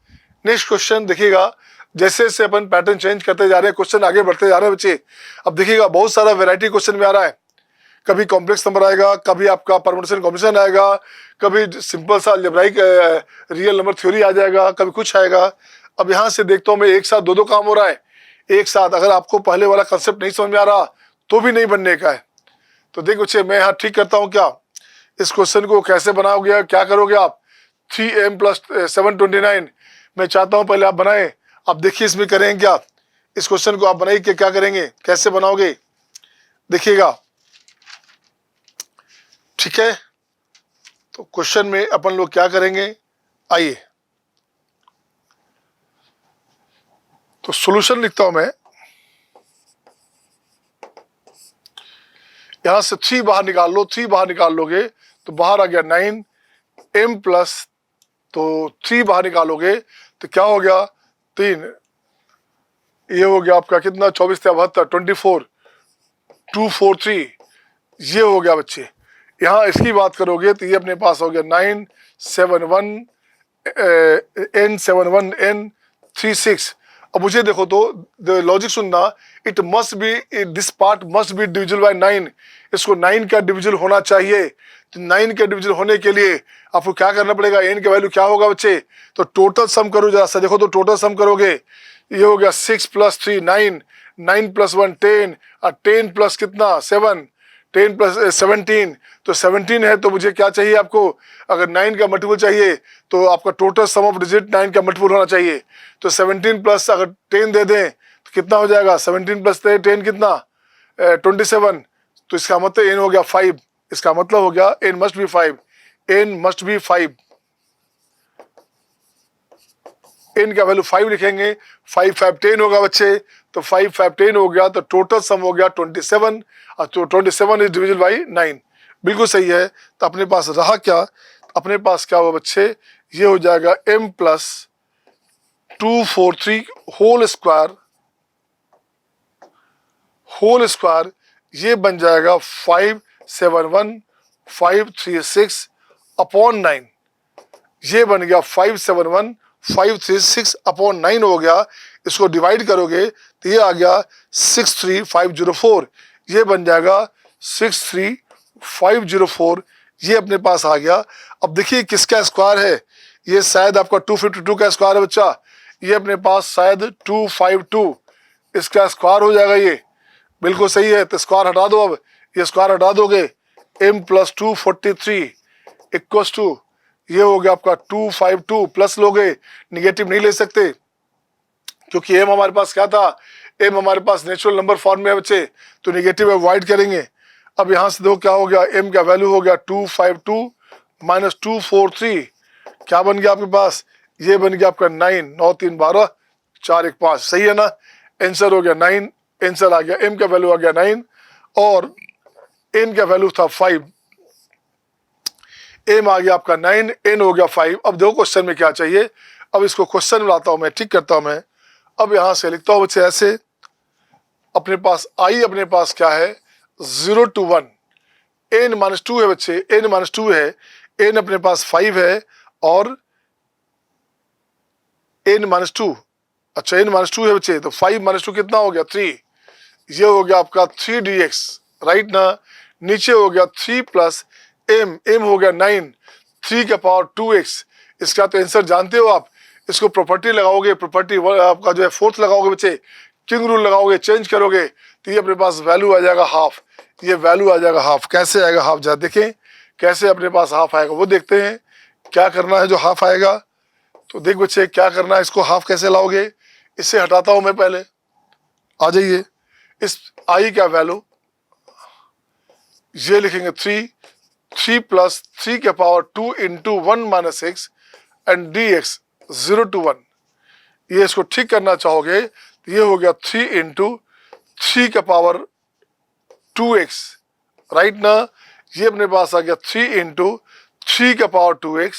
नेक्स्ट क्वेश्चन देखिएगा, जैसे जैसे अपन पैटर्न चेंज करते जा रहे हैं, क्वेश्चन आगे बढ़ते जा रहे हैं बच्चे। अब देखिएगा बहुत सारा वैरायटी क्वेश्चन में आ रहा है, कभी कॉम्प्लेक्स नंबर आएगा, कभी आपका परमुटेशन कॉम्बिनेशन आएगा, कभी सिंपल सा अलजेब्राइक रियल नंबर थ्योरी आ जाएगा, कभी कुछ आएगा। अब यहाँ से देखता हूँ मैं, एक साथ दो काम हो रहा है एक साथ। अगर आपको पहले वाला कंसेप्ट नहीं समझ में आ रहा तो भी नहीं बनने का है। तो देखो बच्चे, मैं यहाँ ठीक करता हूँ क्या, इस क्वेश्चन को कैसे बनाओगे, क्या करोगे आप, 3m + 729 मैं चाहता हूँ पहले आप बनाएं। अब देखिए इसमें करेंगे क्या, इस क्वेश्चन को आप बनाइए कि क्या करेंगे, कैसे बनाओगे देखिएगा, ठीक है। तो क्वेश्चन में अपन लोग क्या करेंगे, आइए। तो सॉल्यूशन लिखता हूं मैं, यहां से 3 बाहर निकाल लो, 3 बाहर निकाल लोगे तो बाहर आ गया 9m प्लस, तो 3 बाहर निकालोगे तो क्या हो गया 3, ये हो गया आपका कितना 24 × 72 24 243, ये हो गया बच्चे। यहाँ इसकी बात करोगे तो ये अपने पास हो गया 971n71n36। अब मुझे देखो तो लॉजिक सुनना, it must be, this part must be divisible by 9, इसको 9 का डिविजिबल होना चाहिए। तो 9 के डिविजिबल होने के लिए आपको क्या करना पड़ेगा, n का वैल्यू क्या होगा बच्चे, तो टोटल सम करो जरा सा, देखो तो टोटल सम करोगे, ये हो गया 6 + 3 9, 9 + 1 10 और 10 प्लस कितना 7, 10 प्लस 17, तो 17 है तो मुझे क्या चाहिए आपको, अगर 9 का मल्टीपल चाहिए तो आपका टोटल सम ऑफ डिजिट 9 का मल्टीपल होना चाहिए। तो 17 प्लस अगर 10 दे दें तो कितना हो जाएगा, 17 प्लस 10 कितना, 27। तो इसका मतलब n हो गया 5, इसका मतलब हो गया n must be 5, n must be 5, n का वैल्यू 5 लिखेंगे, 5 5 10 होगा बच्चे, तो 5 5 10 हो गया, तो टोटल सम हो गया 27, और तो 27 इज डिविजिबल बाई 9, बिल्कुल सही है। तो अपने पास रहा क्या, अपने पास क्या हुआ बच्चे, ये हो जाएगा m प्लस 243 होल स्क्वायर, ये बन जाएगा 571536 अपॉन 9, ये बन गया 571536 अपॉन 9 हो गया। इसको डिवाइड करोगे तो ये आ गया 63504, ये बन जाएगा 63504, ये अपने पास आ गया। अब देखिए किसका स्क्वायर है, ये शायद आपका 252 का स्क्वायर है बच्चा, ये अपने पास शायद 252 इसका स्क्वायर हो जाएगा, ये बिल्कुल सही है। तो स्क्वायर हटा दो, अब ये स्क्वायर हटा दोगे, m प्लस 243 इक्वल्स टू, ये हो गया आपका 252, प्लस लोगे, निगेटिव नहीं ले सकते क्योंकि m हमारे पास क्या था, m हमारे पास नेचुरल नंबर फॉर्म में है बच्चे, तो निगेटिव अवॉइड करेंगे। अब यहाँ से देखो क्या हो गया, m का वैल्यू हो गया 252 माइनस 243, क्या बन गया आपके पास, ये बन गया आपका 9, 9 3 12 4 1 5, सही है ना, आंसर हो गया 9, आंसर आ गया, m का वैल्यू आ गया 9 और n का वैल्यू था 5, m आ गया आपका 9, n हो गया 5। अब देखो क्वेश्चन में क्या चाहिए, अब इसको क्वेश्चन में लाता हूं मैं, ठीक करता हूं मैं। अब यहां से लिखता हूं बच्चे ऐसे, अपने पास i अपने पास क्या है 0 to 1, n माइनस 2 है बच्चे, n माइनस 2 है, n अपने पास 5 है और n माइनस 2, अच्छा n माइनस 2 है बच्चे, तो 5 माइनस 2 कितना हो गया 3, ये हो गया आपका 3dx, राइट ना। नीचे हो गया 3 प्लस m हो गया 9, 3 का पावर 2x, इसका तो आंसर जानते हो आप। इसको प्रॉपर्टी लगाओगे, प्रॉपर्टी आपका जो है फोर्थ लगाओगे बच्चे, किंग रूल लगाओगे, चेंज करोगे तो ये अपने पास वैल्यू आ जाएगा हाफ, ये वैल्यू आ जाएगा हाफ। कैसे आएगा हाफ, जरा देखें कैसे अपने पास हाफ आएगा, वो देखते हैं क्या करना है जो हाफ आएगा। तो देख बच्चे क्या करना है, इसको हाफ कैसे लाओगे, इससे हटाता हूं मैं पहले, आ जाइए, इस i का वैल्यू ये लिखेंगे 3 प्लस 3 के power 2 into 1 minus x and dx 0 to 1, ये इसको ठीक करना चाहोगे तो ये हो गया 3 इंटू 3 का पावर 2x, राइट ना। ये अपने पास आ गया 3 इंटू 3 का पावर 2x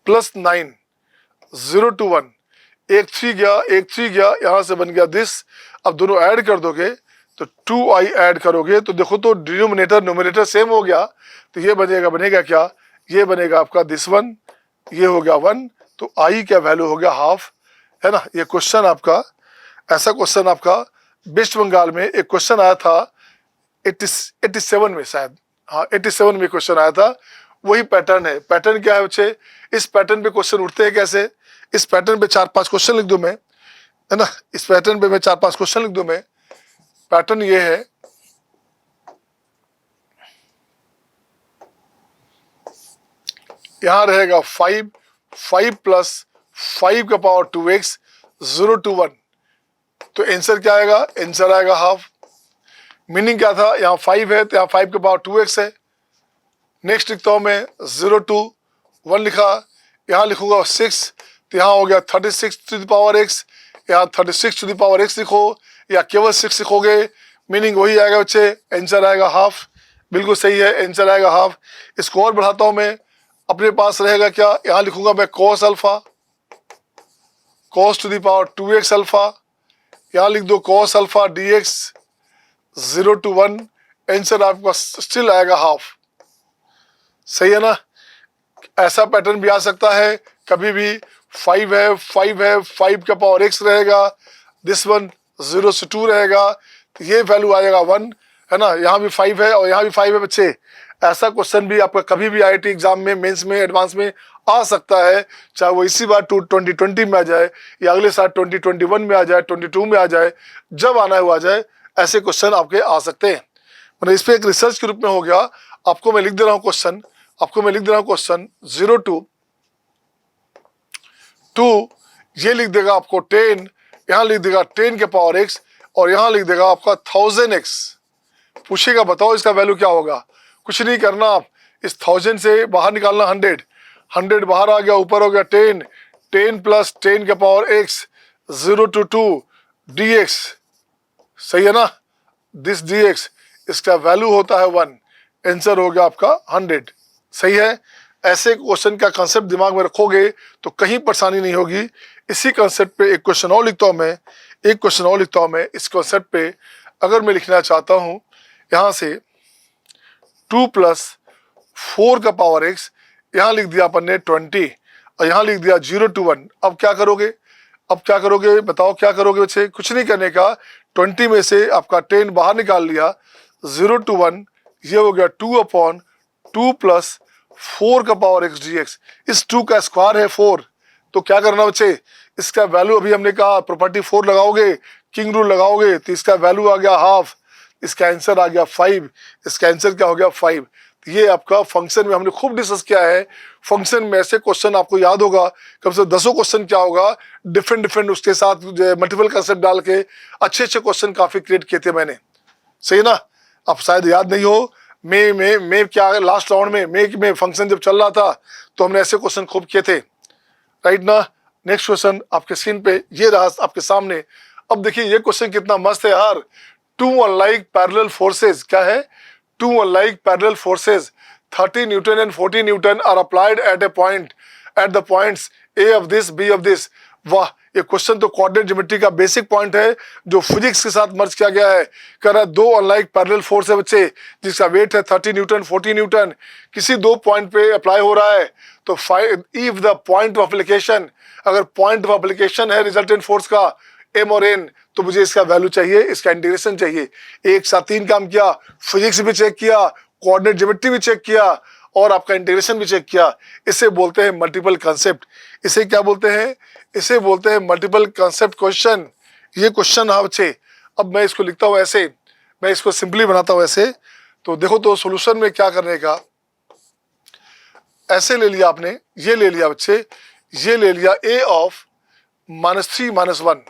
प्लस 9, 0 to 1, एक 3 गया, यहां से बन गया दिस। अब दोनों ऐड कर दोगे तो 2i ऐड करोगे तो देखो तो डिनोमिनेटर न्यूमरेटर सेम हो गया, तो ये बनेगा क्या, ये बनेगा आपका दिस वन, ये हो गया 1, तो i का वैल्यू हो गया हाफ, है ना। ये क्वेश्चन आपका, ऐसा क्वेश्चन आपका वेस्ट बंगाल में एक क्वेश्चन आया था 87 में शायद, हाँ 87 में क्वेश्चन आया था, वही पैटर्न है। पैटर्न क्या है बच्चे, इस पैटर्न पे क्वेश्चन उठते हैं कैसे, इस पैटर्न पे 4-5 क्वेश्चन लिख दूं मैं, है ना, इस पैटर्न पे मैं 4-5 क्वेश्चन लिख दूं मैं। पैटर्न ये है, यहां रहेगा 5 प्लस 5 का पावर 2x 0 to 1, तो आंसर क्या आएगा, आंसर आएगा हाफ। मीनिंग क्या था, यहाँ 5 है तो यहाँ 5 का पावर 2x है। नेक्स्ट लिखता हूं मैं 0 to 1 लिखा, यहाँ लिखूंगा 6, तो यहाँ हो गया 36 टू द पावर x, यहाँ 36 टू द पावर x लिखो या केवल 6 लिखोगे, मीनिंग वही आएगा बच्चे, आंसर आएगा हाफ, बिल्कुल सही है, आंसर आएगा हाफ। इसको और बढ़ाता हूं मैं, अपने पास रहेगा क्या, यहाँ लिखूंगा मैं cos alpha, cos to the power 2x alpha, यहाँ लिख दो cos alpha dx 0 to 1, answer आपका स्टिल आएगा हाफ, सही है ना। ऐसा पैटर्न भी आ सकता है, कभी भी 5 है 5 का पावर x रहेगा, दिस वन 0 से 2 रहेगा, तो ये वैल्यू आ जाएगा 1, है ना। यहाँ भी 5 है और यहाँ भी 5 है बच्चे। ऐसा क्वेश्चन भी आपका कभी भी IIT एग्जाम में, मेंस में, एडवांस में आ सकता है, चाहे वो इसी बार 2020 में आ जाए या अगले साल 2021 में आ जाए, 22 में आ जाए, जब आना है वो आ जाए, ऐसे क्वेश्चन आपके आ सकते हैं। मतलब इस पे एक रिसर्च के रूप में हो गया। आपको मैं लिख दे रहा हूँ क्वेश्चन, आपको मैं लिख दे रहा हूँ क्वेश्चन 0 to 2, ये लिख देगा आपको 10, यहाँ लिख देगा 10 के पावर x, और यहाँ लिख देगा आपका 1000x। पूछेगा बताओ इसका वैल्यू क्या होगा। कुछ नहीं करना, आप इस 1000 से बाहर निकालना 100, 100 बाहर आ गया, ऊपर हो गया 10, 10 प्लस 10 के पावर x, 0 to 2 dx, सही है ना, दिस dx, इसका वैल्यू होता है 1, आंसर हो गया आपका 100, सही है। ऐसे क्वेश्चन का कंसेप्ट दिमाग में रखोगे तो कहीं परेशानी नहीं होगी। इसी कंसेप्ट पे एक क्वेश्चन और लिखता हूँ मैं, एक क्वेश्चन और लिखता हूँ मैं इस कंसेप्ट पे। अगर मैं लिखना चाहता हूँ यहाँ से 2 प्लस 4 का पावर x, यहाँ लिख दिया अपन ने 20, और यहाँ लिख दिया 0 to 1। अब क्या करोगे, अब क्या करोगे बताओ, क्या करोगे बच्चे, कुछ नहीं करने का। 20 में से आपका 10 बाहर निकाल लिया, 0 to 1, ये हो गया 2/2 प्लस 4 का पावर x dx। इस 2 का स्क्वायर है 4, तो क्या करना बच्चे, इसका वैल्यू अभी हमने कहा प्रॉपर्टी 4 लगाओगे, किंग रूल लगाओगे, तो इसका वैल्यू आ गया हाफ, इसका आंसर आ गया 5, इसका आंसर क्या हो गया 5। तो ये आपका फंक्शन में हमने खूब डिस्कस किया है। फंक्शन में ऐसे क्वेश्चन आपको याद होगा, कम से कम 10 क्वेश्चन क्या होगा, डिफरेंट उसके साथ मल्टीपल कंसेप्ट डाल के अच्छे क्वेश्चन काफी क्रिएट किए थे मैंने, सही ना। अब शायद याद नहीं हो, मैं क्या लास्ट राउंड में फंक्शन जब चल रहा था तो हमने ऐसे क्वेश्चन खूब किए थे, राइट ना। नेक्स्ट क्वेश्चन आपके स्क्रीन पे ये रहा आपके सामने। अब देखिए ये क्वेश्चन कितना मस्त है यार। 2 अनलाइक पैरेलल फोर्सेस, क्या है, 2 unlike parallel forces 30 newton and 40 newton are applied at the points A of this B of this. वाह, ये क्वेश्चन तो कोऑर्डिनेट ज्योमेट्री का बेसिक पॉइंट है जो फिजिक्स के साथ मर्ज किया गया है। कह रहा है 2 अनलाइक पैरेलल फोर्स है बच्चे, जिसका वेट है 30 न्यूटन 40 न्यूटन, किसी 2 पॉइंट पे अप्लाई हो रहा है। तो if the point of application, अगर पॉइंट ऑफ एप्लीकेशन है रिजल्टेंट फोर्स का m और n, तो मुझे इसका वैल्यू चाहिए, इसका इंटीग्रेशन चाहिए। एक साथ 3 काम किया, फिजिक्स भी चेक किया, कोऑर्डिनेट ज्योमेट्री भी चेक किया, और आपका इंटीग्रेशन भी चेक किया। इसे बोलते हैं मल्टीपल कंसेप्ट। इसे क्या बोलते हैं, इसे बोलते हैं मल्टीपल कंसेप्ट क्वेश्चन। ये क्वेश्चन हाँ बच्चे, अब मैं इसको लिखता हूँ ऐसे, मैं इसको सिंपली बनाता हूँ ऐसे। तो देखो तो सॉल्यूशन में क्या करने का, ऐसे ले लिया आपने, ये ले लिया बच्चे, ये ले लिया a ऑफ -3 -1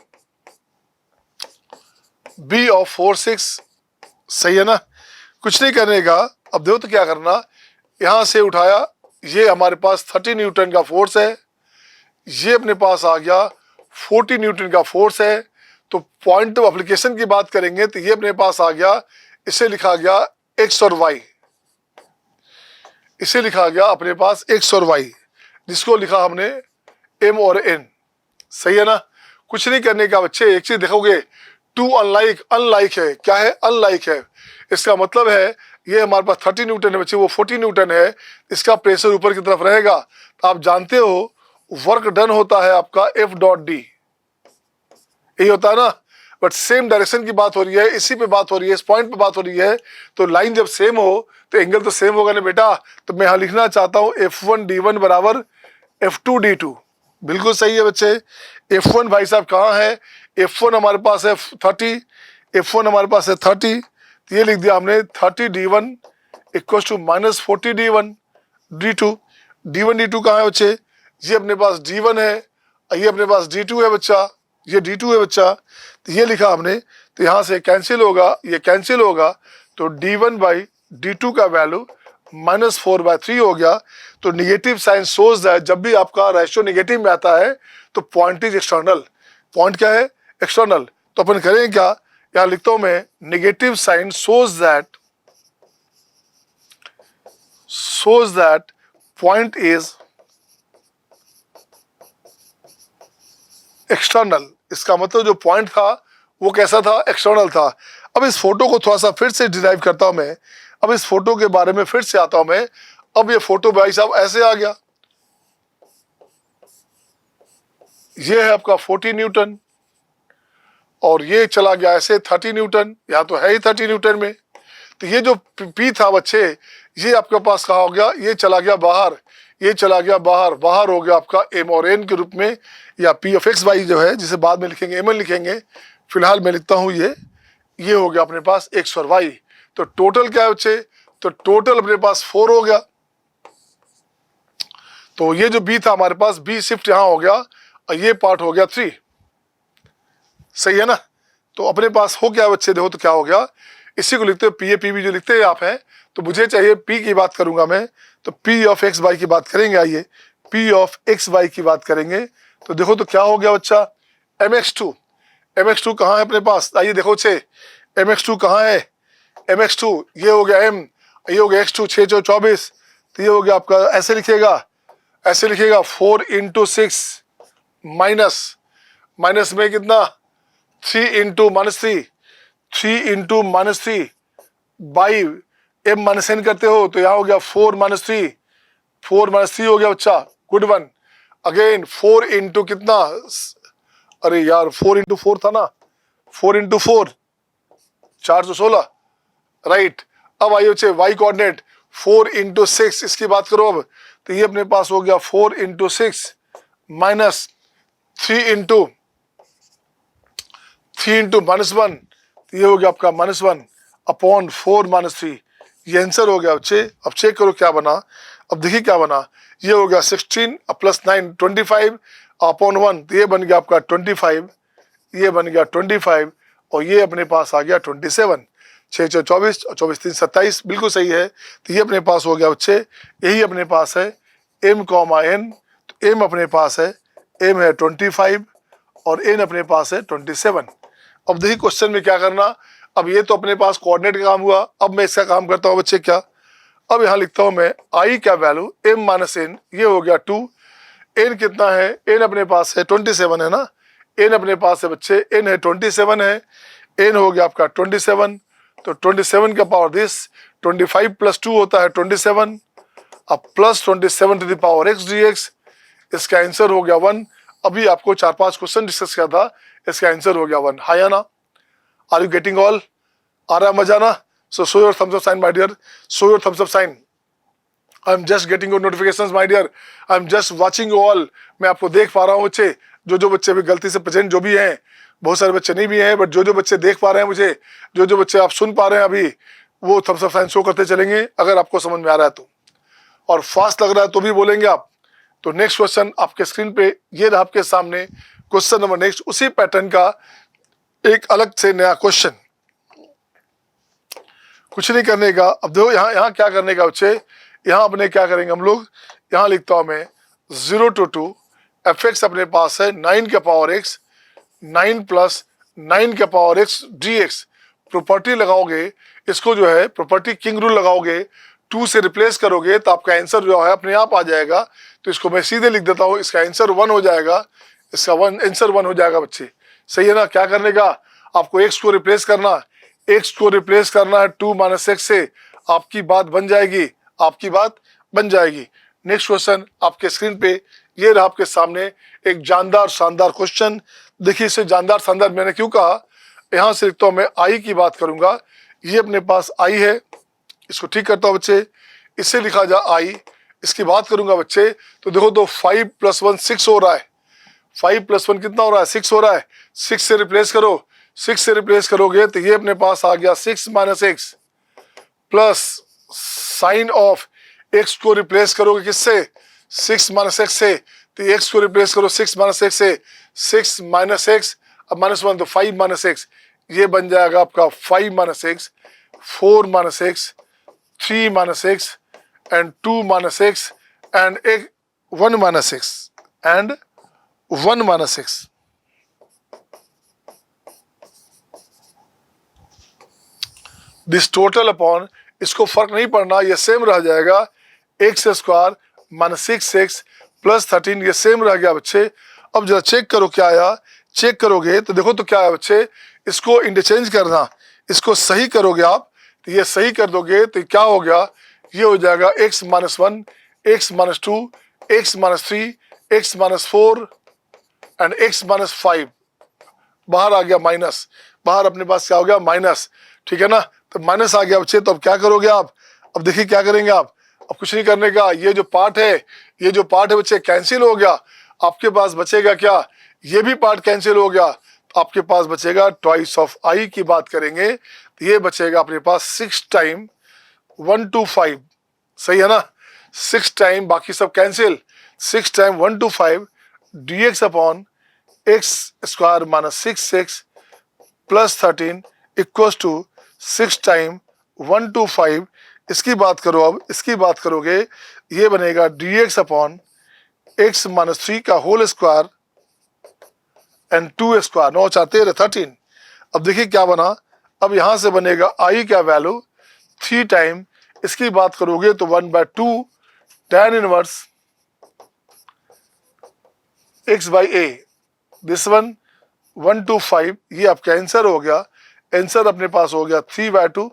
b ऑफ 4 6, सही है ना। कुछ नहीं करने का। अब देखो तो क्या करना, यहां से उठाया, ये हमारे पास 30 न्यूटन का फोर्स है, ये अपने पास आ गया 40 न्यूटन का फोर्स है। तो पॉइंट ऑफ एप्लीकेशन की बात करेंगे तो ये अपने पास आ गया, इसे लिखा गया x और y, इसे लिखा गया अपने पास x और y, जिसको लिखा हमने m और n, सही है ना। कुछ नहीं करने का बच्चे, एक चीज देखोगे, 2 अनलाइक है, क्या है, अनलाइक है। इसका मतलब है ये हमारे पास 30 न्यूटन है बच्चे, वो 40 न्यूटन है, इसका प्रेशर ऊपर की तरफ रहेगा। तो आप जानते हो वर्क डन होता है आपका F.D, यही होता है ना। बट सेम डायरेक्शन की बात हो रही है, इसी पे बात हो रही है, इस पॉइंट पे बात हो रही है, तो लाइन जब सेम हो तो एंगल तो सेम होगा ना बेटा। तो मैं यहाँ लिखना चाहता हूँ F1D1 बराबर F2D2, बिल्कुल सही है बच्चे। F1 भाई साहब कहाँ है, F1 हमारे पास है 30, F1 हमारे पास है 30, तो ये लिख दिया हमने 30D1 equal to -40D1 D2। D1 D2 कहाँ है बच्चे, ये अपने पास D1 है, ये अपने पास D2 है बच्चा, ये D2 है बच्चा। तो ये लिखा हमने, तो यहाँ से कैंसिल होगा, ये कैंसिल होगा, तो D1 बाई D2 का वैल्यू -4/3 हो गया। तो निगेटिव साइन शोज दैट जब भी आपका रेशियो निगेटिव में आता है तो पॉइंट इज एक्सटर्नल। पॉइंट क्या है, एक्सटर्नल। तो अपन करें क्या, यहाँ लिखता हूं मैं, negative sign shows that point is external. इसका मतलब जो पॉइंट था वो कैसा था, एक्सटर्नल था। अब इस फोटो को थोड़ा सा फिर से डिराइव करता हूं मैं, अब इस फोटो के बारे में फिर से आता हूं मैं। अब ये फोटो भाई साहब ऐसे आ गया, ये है आपका 40 न्यूटन, और ये चला गया ऐसे 30 न्यूटन, यहाँ तो है ही 30 न्यूटन में। तो ये जो पी था बच्चे, ये आपके पास कहाँ हो गया, ये चला गया बाहर, ये चला गया बाहर, बाहर हो गया आपका m और n के रूप में, या p ऑफ x y जो है, जिसे बाद में लिखेंगे mn लिखेंगे, फिलहाल मैं लिखता हूँ ये हो गया अपने पास x और y। तो टोटल क्या है बच्चे, तो टोटल अपने पास 4 हो गया। तो ये जो बी था हमारे पास, बी शिफ्ट यहां हो गया और ये पार्ट हो गया 3। सही है ना। तो अपने पास हो क्या बच्चे, देखो तो क्या हो गया, इसी को लिखते हो पी ए पी बी जो लिखते हैं आप हैं। तो मुझे चाहिए पी की बात करूंगा मैं, तो पी ऑफ एक्स वाई की बात करेंगे। आइए पी ऑफ एक्स वाई की बात करेंगे। तो देखो तो क्या हो गया बच्चा, mx2। mx2 कहाँ है अपने पास, आइए देखो छे, mx2 कहाँ है, mx2 ये हो गया m, ये हो गया x2, 6 चौ 24। तो ये हो गया आपका, ऐसे लिखिएगा, ऐसे लिखिएगा 4 इंटू 6 माइनस में कितना 3 into -3, 3 into -3 by m minus n करते हो तो यहाँ हो गया 4 - 3, 4 - 3 हो गया बच्चा, गुड वन। अगेन 4 इंटू कितना, अरे यार 4 इंटू 4 था ना, 4 इंटू 4 416, राइट। अब आइए बच्चे y कोऑर्डिनेट 4 इंटू 6, इसकी बात करो अब, तो ये अपने पास हो गया 4 इंटू 6 माइनस 3 इंटू -1, तो ये हो गया आपका -1 अपॉन 4 - 3, ये आंसर हो गया बच्चे। अब चेक करो क्या बना, अब देखिए क्या बना, ये हो गया 16 प्लस 9 25 अपॉन 1, तो ये बन गया आपका 25, ये बन गया 25 और ये अपने पास आ गया 27। 6 चौ 24 और 24 3 27, बिल्कुल सही है। तो ये अपने पास हो गया बच्चे, यही अपने पास है m, n। तो m अपने पास है, m है 25 और n अपने पास है 27। अब देखिए क्वेश्चन में क्या करना, अब ये तो अपने पास कोऑर्डिनेट का काम हुआ, अब मैं इसका काम करता हूँ बच्चे क्या, अब यहाँ लिखता हूँ मैं i का वैल्यू m - n, ये हो गया 2, n कितना है, n अपने पास है 27 है ना, n अपने पास है बच्चे, n है 27 है, n हो गया आपका 27, तो 27 का पावर दिस 25 प्लस 2 होता है 27, अब plus 27 to the power x dx, इसका आंसर हो गया 1। अभी आपको 4-5 क्वेश्चन डिस्कस किया था, इसका आंसर हो गया 1। हाँ या ना, आर यू गेटिंग ऑल, आ रहा है मजा ना। So show your thumbs up sign my dear, show your thumbs up sign. I am just getting your notifications my dear, I am just watching you all. मैं आपको देख पा रहा हूँ बच्चे, जो बच्चे भी गलती से प्रेजेंट जो भी हैं, बहुत सारे बच्चे नहीं भी हैं, बट जो बच्चे देख पा रहे हैं मुझे, जो बच्चे आप सुन पा रहे हैं अभी, वो थम्स अप साइन शो करते चलेंगे अगर आपको समझ में आ रहा है तो, और फास्ट लग रहा है तो भी बोलेंगे आप। तो नेक्स्ट क्वेश्चन आपके स्क्रीन पे ये रहा आपके सामने, क्वेश्चन नंबर नेक्स्ट, उसी पैटर्न का एक अलग से नया क्वेश्चन। कुछ नहीं करने का, अब देखो यहाँ क्या करने का बच्चे, यहाँ अपने क्या करेंगे हम लोग, यहाँ लिखता हूं मैं 0 to 2 fx अपने पास है 9 का पावर x, 9 प्लस 9 का पावर x dx। प्रॉपर्टी लगाओगे, इसको जो है प्रॉपर्टी किंग रूल लगाओगे, 2 से रिप्लेस करोगे तो आपका आंसर जो है अपने आप आ जाएगा। तो इसको मैं सीधे लिख देता हूँ, इसका आंसर 1 हो जाएगा, इसका आंसर 1 हो जाएगा बच्चे। सही है ना। क्या करने का, आपको x को रिप्लेस करना, x को रिप्लेस करना है 2 - x से, आपकी बात बन जाएगी, आपकी बात बन जाएगी। नेक्स्ट क्वेश्चन आपके स्क्रीन पे ये रहा आपके सामने, एक जानदार शानदार क्वेश्चन। देखिए इसे जानदार शानदार मैंने क्यों कहा, यहां से लिखता हूं मैं आई की बात करूंगा, ये अपने पास आई है, इसको ठीक करता हूं बच्चे, इससे लिखा जा आई, इसकी बात करूंगा बच्चे। तो देखो तो 5 + 1 6 हो रहा है, 5 + 1 कितना हो रहा है, 6 हो रहा है। 6 से रिप्लेस करो, 6 से रिप्लेस करोगे तो ये अपने पास आ गया 6 - x plus sign of x को रिप्लेस करोगे किससे, 6 - x से, तो x को रिप्लेस करो 6 - x से, 6 - x, अब -1 तो 5 - x, ये बन जाएगा आपका 5 - x, 4 - x, 3 - x and 2 - x and 1 - x and 1 - x। This total upon, इसको फर्क नहीं पड़ना, ये सेम रह जाएगा, x² - 6x प्लस 13, ये सेम रह गया बच्चे। अब जरा चेक करो क्या आया, चेक करोगे तो देखो तो क्या है बच्चे, इसको इंटरचेंज करना, इसको सही करोगे आप, तो ये सही कर दोगे तो क्या हो गया, ये हो जाएगा x - 1, x - 2, x - 3, x - 4 and x - 5, बाहर आ गया माइनस, बाहर अपने पास क्या हो गया माइनस, ठीक है ना। तो माइनस आ गया बच्चे, तो अब क्या करोगे आप, अब देखिए क्या करेंगे आप, अब कुछ नहीं करने का, ये जो पार्ट है, ये जो पार्ट है बच्चे कैंसिल हो गया, आपके पास बचेगा क्या, ये भी पार्ट कैंसिल हो गया, आपके पास बचेगा ट्वाइस ऑफ आई की बात करेंगे तो ये बचेगा अपने पास 6 टाइम 125, सही है ना, 6 टाइम, बाकी सब cancel, 6 time 125 dx upon x square minus 6x plus 13 equals to 6 time 125। इसकी बात करो, अब इसकी बात करोगे ये बनेगा dx अपॉन एक्स माइनस 3 का होल स्क्वायर एंड 2 स्क्वायर, 9 4 13 13। अब देखिए क्या बना, अब यहां से बनेगा आई का वैल्यू 3 टाइम, इसकी बात करोगे तो 1/2 tan inverse x by A, this one 125, ये आपका आंसर हो गया। आंसर अपने पास हो गया 3/2।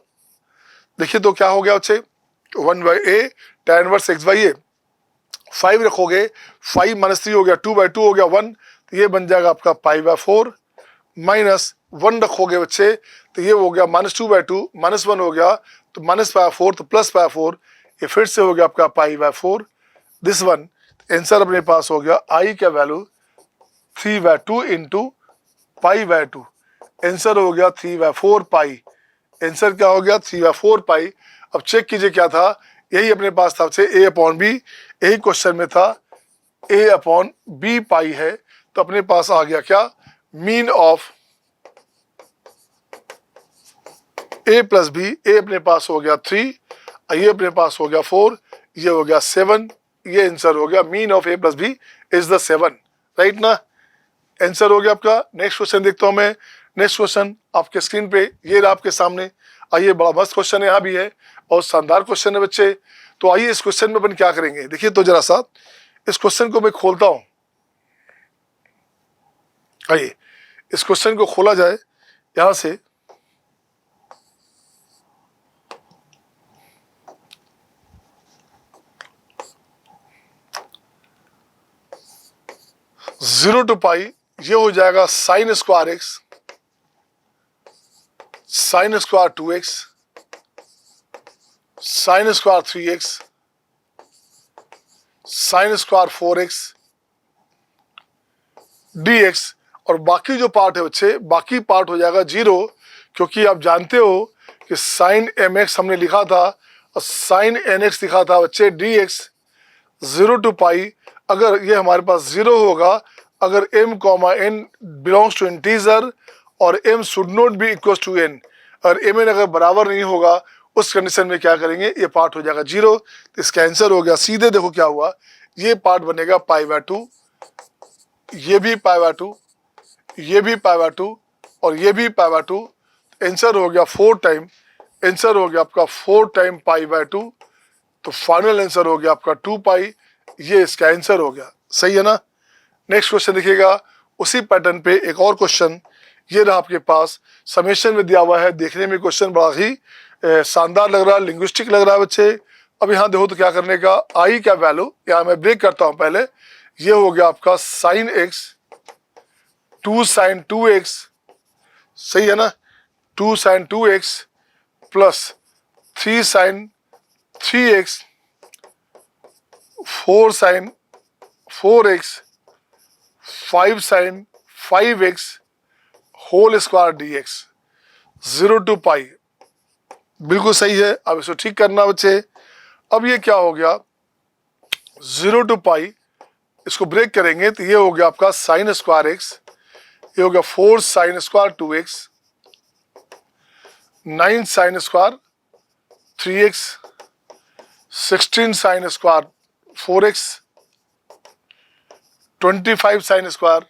देखिए तो क्या हो गया बच्चे, 1/a tan inverse x by A, 5 रखोगे 5 माइनस 3 हो गया 2/2 हो गया 1, तो ये बन जाएगा आपका π/4 माइनस 1 रखोगे बच्चे तो ये हो गया -2/2 -1 हो गया तो -π/4 तो +π/4, ये फिर से हो गया आपका π/4 दिस वन। आंसर अपने पास हो गया आई का वैल्यू 3/2 इंटू π/2, आंसर हो गया 3/4 पाई। आंसर क्या हो गया 3/4 पाई। अब चेक कीजिए क्या था, यही अपने पास था ए अपॉन बी, यही क्वेश्चन में था ए अपॉन बी पाई है, तो अपने पास आ गया क्या, mean of A plus B, A अपने पास हो गया 3, ये अपने पास हो गया 4, ये हो गया 7, ये आंसर हो गया mean of A plus B is the 7, right ना, आंसर हो गया आपका। नेक्स्ट क्वेश्चन देखता हूं मैं। नेक्स्ट क्वेश्चन आपके स्क्रीन पे ये रहा आपके सामने। आइए, बड़ा मस्त क्वेश्चन है, यहाँ भी है और शानदार क्वेश्चन है बच्चे। तो आइए इस क्वेश्चन में अपन क्या करेंगे, देखिए तो जरा सा इस क्वेश्चन को मैं खोलता हूं। आइए इस क्वेश्चन को खोला जाए यहां से। जीरो टू पाई, ये हो जाएगा sine square x, sine square 2x, sine square 3x, sine square 4x dx, और बाकी जो पार्ट है बच्चे, बाकी पार्ट हो जाएगा 0, क्योंकि आप जानते हो कि साइन mx हमने लिखा था और साइन nx लिखा था बच्चे dx। 0 टू पाई, अगर ये हमारे पास 0 होगा, अगर m comma n belongs to integer और m should not be equal to n, और m n अगर बराबर नहीं होगा उस कंडीशन में क्या करेंगे, ये पार्ट हो जाएगा 0। तो इसका आंसर हो गया सीधे, देखो क्या हुआ, ये पार्ट बनेगा π/2, ये भी π/2, ये भी π/2 और ये भी π/2। आंसर हो गया 4 टाइम, आंसर हो गया आपका 4 टाइम π/2, तो फाइनल आंसर हो गया आपका 2 पाई, ये इसका आंसर हो गया, सही है ना। नेक्स्ट क्वेश्चन देखिएगा, उसी पैटर्न पे एक और क्वेश्चन ये रहा आपके पास, समेशन में दिया हुआ है। देखने में क्वेश्चन बड़ा ही शानदार लग रहा है, लिंग्विस्टिक लग रहा है बच्चे। अब यहाँ देखो तो क्या करने का, आई का वैल्यू यहाँ मैं ब्रेक करता हूँ पहले, ये हो गया आपका साइन एक्स 2 साइन 2x, सही है ना, 2 sine 2x plus 3 sine 3x 4 sine 4x 5 sine 5x whole square dx। 0 to pi, बिल्कुल सही है। अब इसको ठीक करना बच्चे। अब ये क्या हो गया, 0 टू पाई, इसको ब्रेक करेंगे तो ये हो गया आपका साइन स्क्वायर x, ये हो गया 4 sine square 2x, 9 sine square 3x, 16 sine square 4x, 25 sine square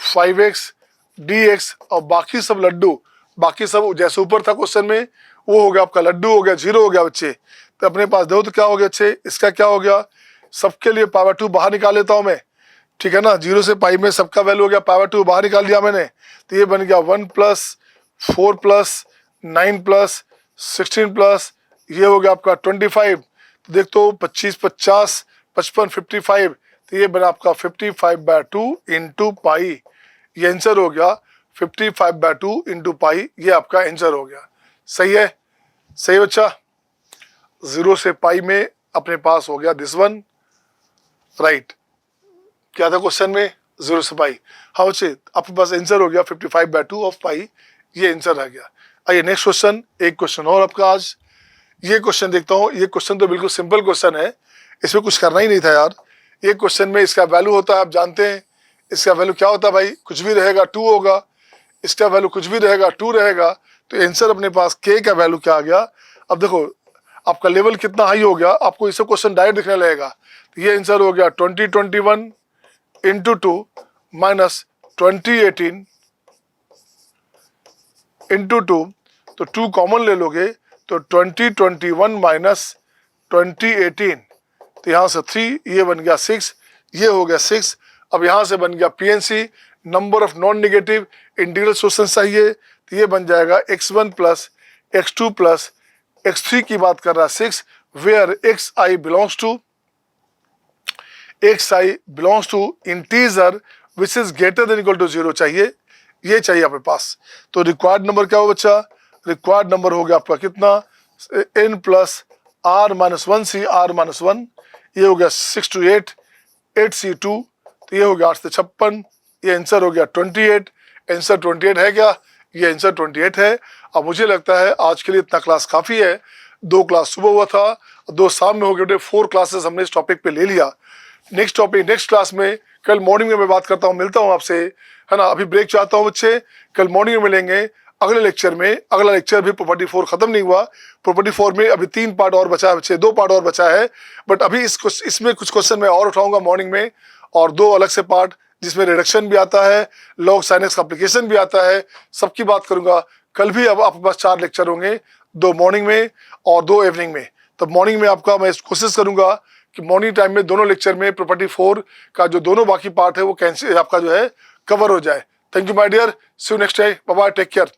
5x dx, और बाकी सब लड्डू, बाकी सब जैसे ऊपर था क्वेश्चन में वो हो गया आपका लड्डू हो गया, 0 हो गया बच्चे। तो अपने पास दो तो क्या हो गया बच्चे, इसका क्या हो गया, सबके लिए π/2 बाहर निकाल लेता हूं मैं, ठीक है ना। 0 से पाई में सबका वैल्यू हो गया π/2 बाहर निकाल दिया मैंने, तो ये बन गया 1 प्लस 4 प्लस 9 प्लस 16 प्लस, ये हो गया आपका 25। तो देख तो 25 50 55 55, तो ये बना आपका 55/2 इंटू पाई, ये आंसर हो गया 55/2 इंटू पाई, ये आपका आंसर हो गया, सही है, सही बच्चा। 0 से पाई में अपने पास हो गया दिस वन, राइट। क्या था क्वेश्चन में, 0 से पाई। हाँ बच्चे, आपके पास आंसर हो गया 55/2 ऑफ पाई, ये आंसर आ गया। आइए नेक्स्ट क्वेश्चन, एक क्वेश्चन और आपका आज। ये क्वेश्चन देखता हूँ, ये क्वेश्चन तो बिल्कुल सिंपल क्वेश्चन है, इसमें कुछ करना ही नहीं था यार। ये क्वेश्चन में इसका वैल्यू होता है, आप जानते हैं इसका वैल्यू क्या होता है भाई, कुछ भी रहेगा 2 होगा, इसका वैल्यू कुछ भी रहेगा 2 रहेगा। तो आंसर अपने पास k का वैल्यू क्या आ गया। अब देखो आपका लेवल कितना हाई हो गया, आपको इससे क्वेश्चन डायरेक्ट दिखने लगेगा। तो ये आंसर हो गया 2021 इंटू 2 माइनस 2018 इंटू 2, तो 2 कॉमन ले लोगे तो 2021 माइनस 2018, तो यहाँ से 3, ये बन गया 6, ये हो गया 6। अब यहाँ से बन गया PNC, number of non negative integral solution चाहिए, तो ये बन जाएगा x1 plus x2 plus x3 की बात कर रहा है 6, where xi belongs to integer which is greater than equal to 0 चाहिए, ये चाहिए अपने पास। तो रिक्वायर्ड नंबर क्या हो बच्चा, रिक्वायर्ड नंबर हो गया आपका कितना, n plus r minus 1c r minus 1, ये हो गया 6 to 8 8c2, तो ये हो गया 8 से 56, ये आंसर हो गया 28। आंसर 28 है क्या, ये आंसर 28 है। अब मुझे लगता है आज के लिए इतना क्लास काफ़ी है, 2 क्लास सुबह हुआ था, 2 शाम में हो गए, 4 क्लासेस हमने इस टॉपिक पे ले लिया। नेक्स्ट टॉपिक नेक्स्ट क्लास में कल मॉर्निंग में मैं बात करता हूँ, मिलता हूँ आपसे, है ना। अभी ब्रेक चाहता हूँ बच्चे, कल मॉर्निंग में मिलेंगे अगले लेक्चर में। अगला लेक्चर भी प्रॉपर्टी 4 खत्म नहीं हुआ, प्रॉपर्टी 4 में अभी 3 पार्ट और बचा है बच्चे, 2 पार्ट और बचा है, बट अभी इसमें कुछ क्वेश्चन मैं और उठाऊंगा मॉर्निंग में, और 2 अलग से पार्ट जिसमें रिडक्शन भी आता है, लॉग साइनेक्स का एप्लीकेशन भी आता है, सबकी बात करूंगा कल भी। अब आपके पास 4 लेक्चर होंगे, 2 मॉर्निंग में और 2 इवनिंग में। तो मॉर्निंग में आपका मैं कोशिश करूंगा कि मॉर्निंग टाइम में दोनों लेक्चर में प्रॉपर्टी 4 का जो दोनों बाकी पार्ट है वो कैंसिल आपका जो है कवर हो जाए। Thank you my dear, see you next time, bye bye, take care.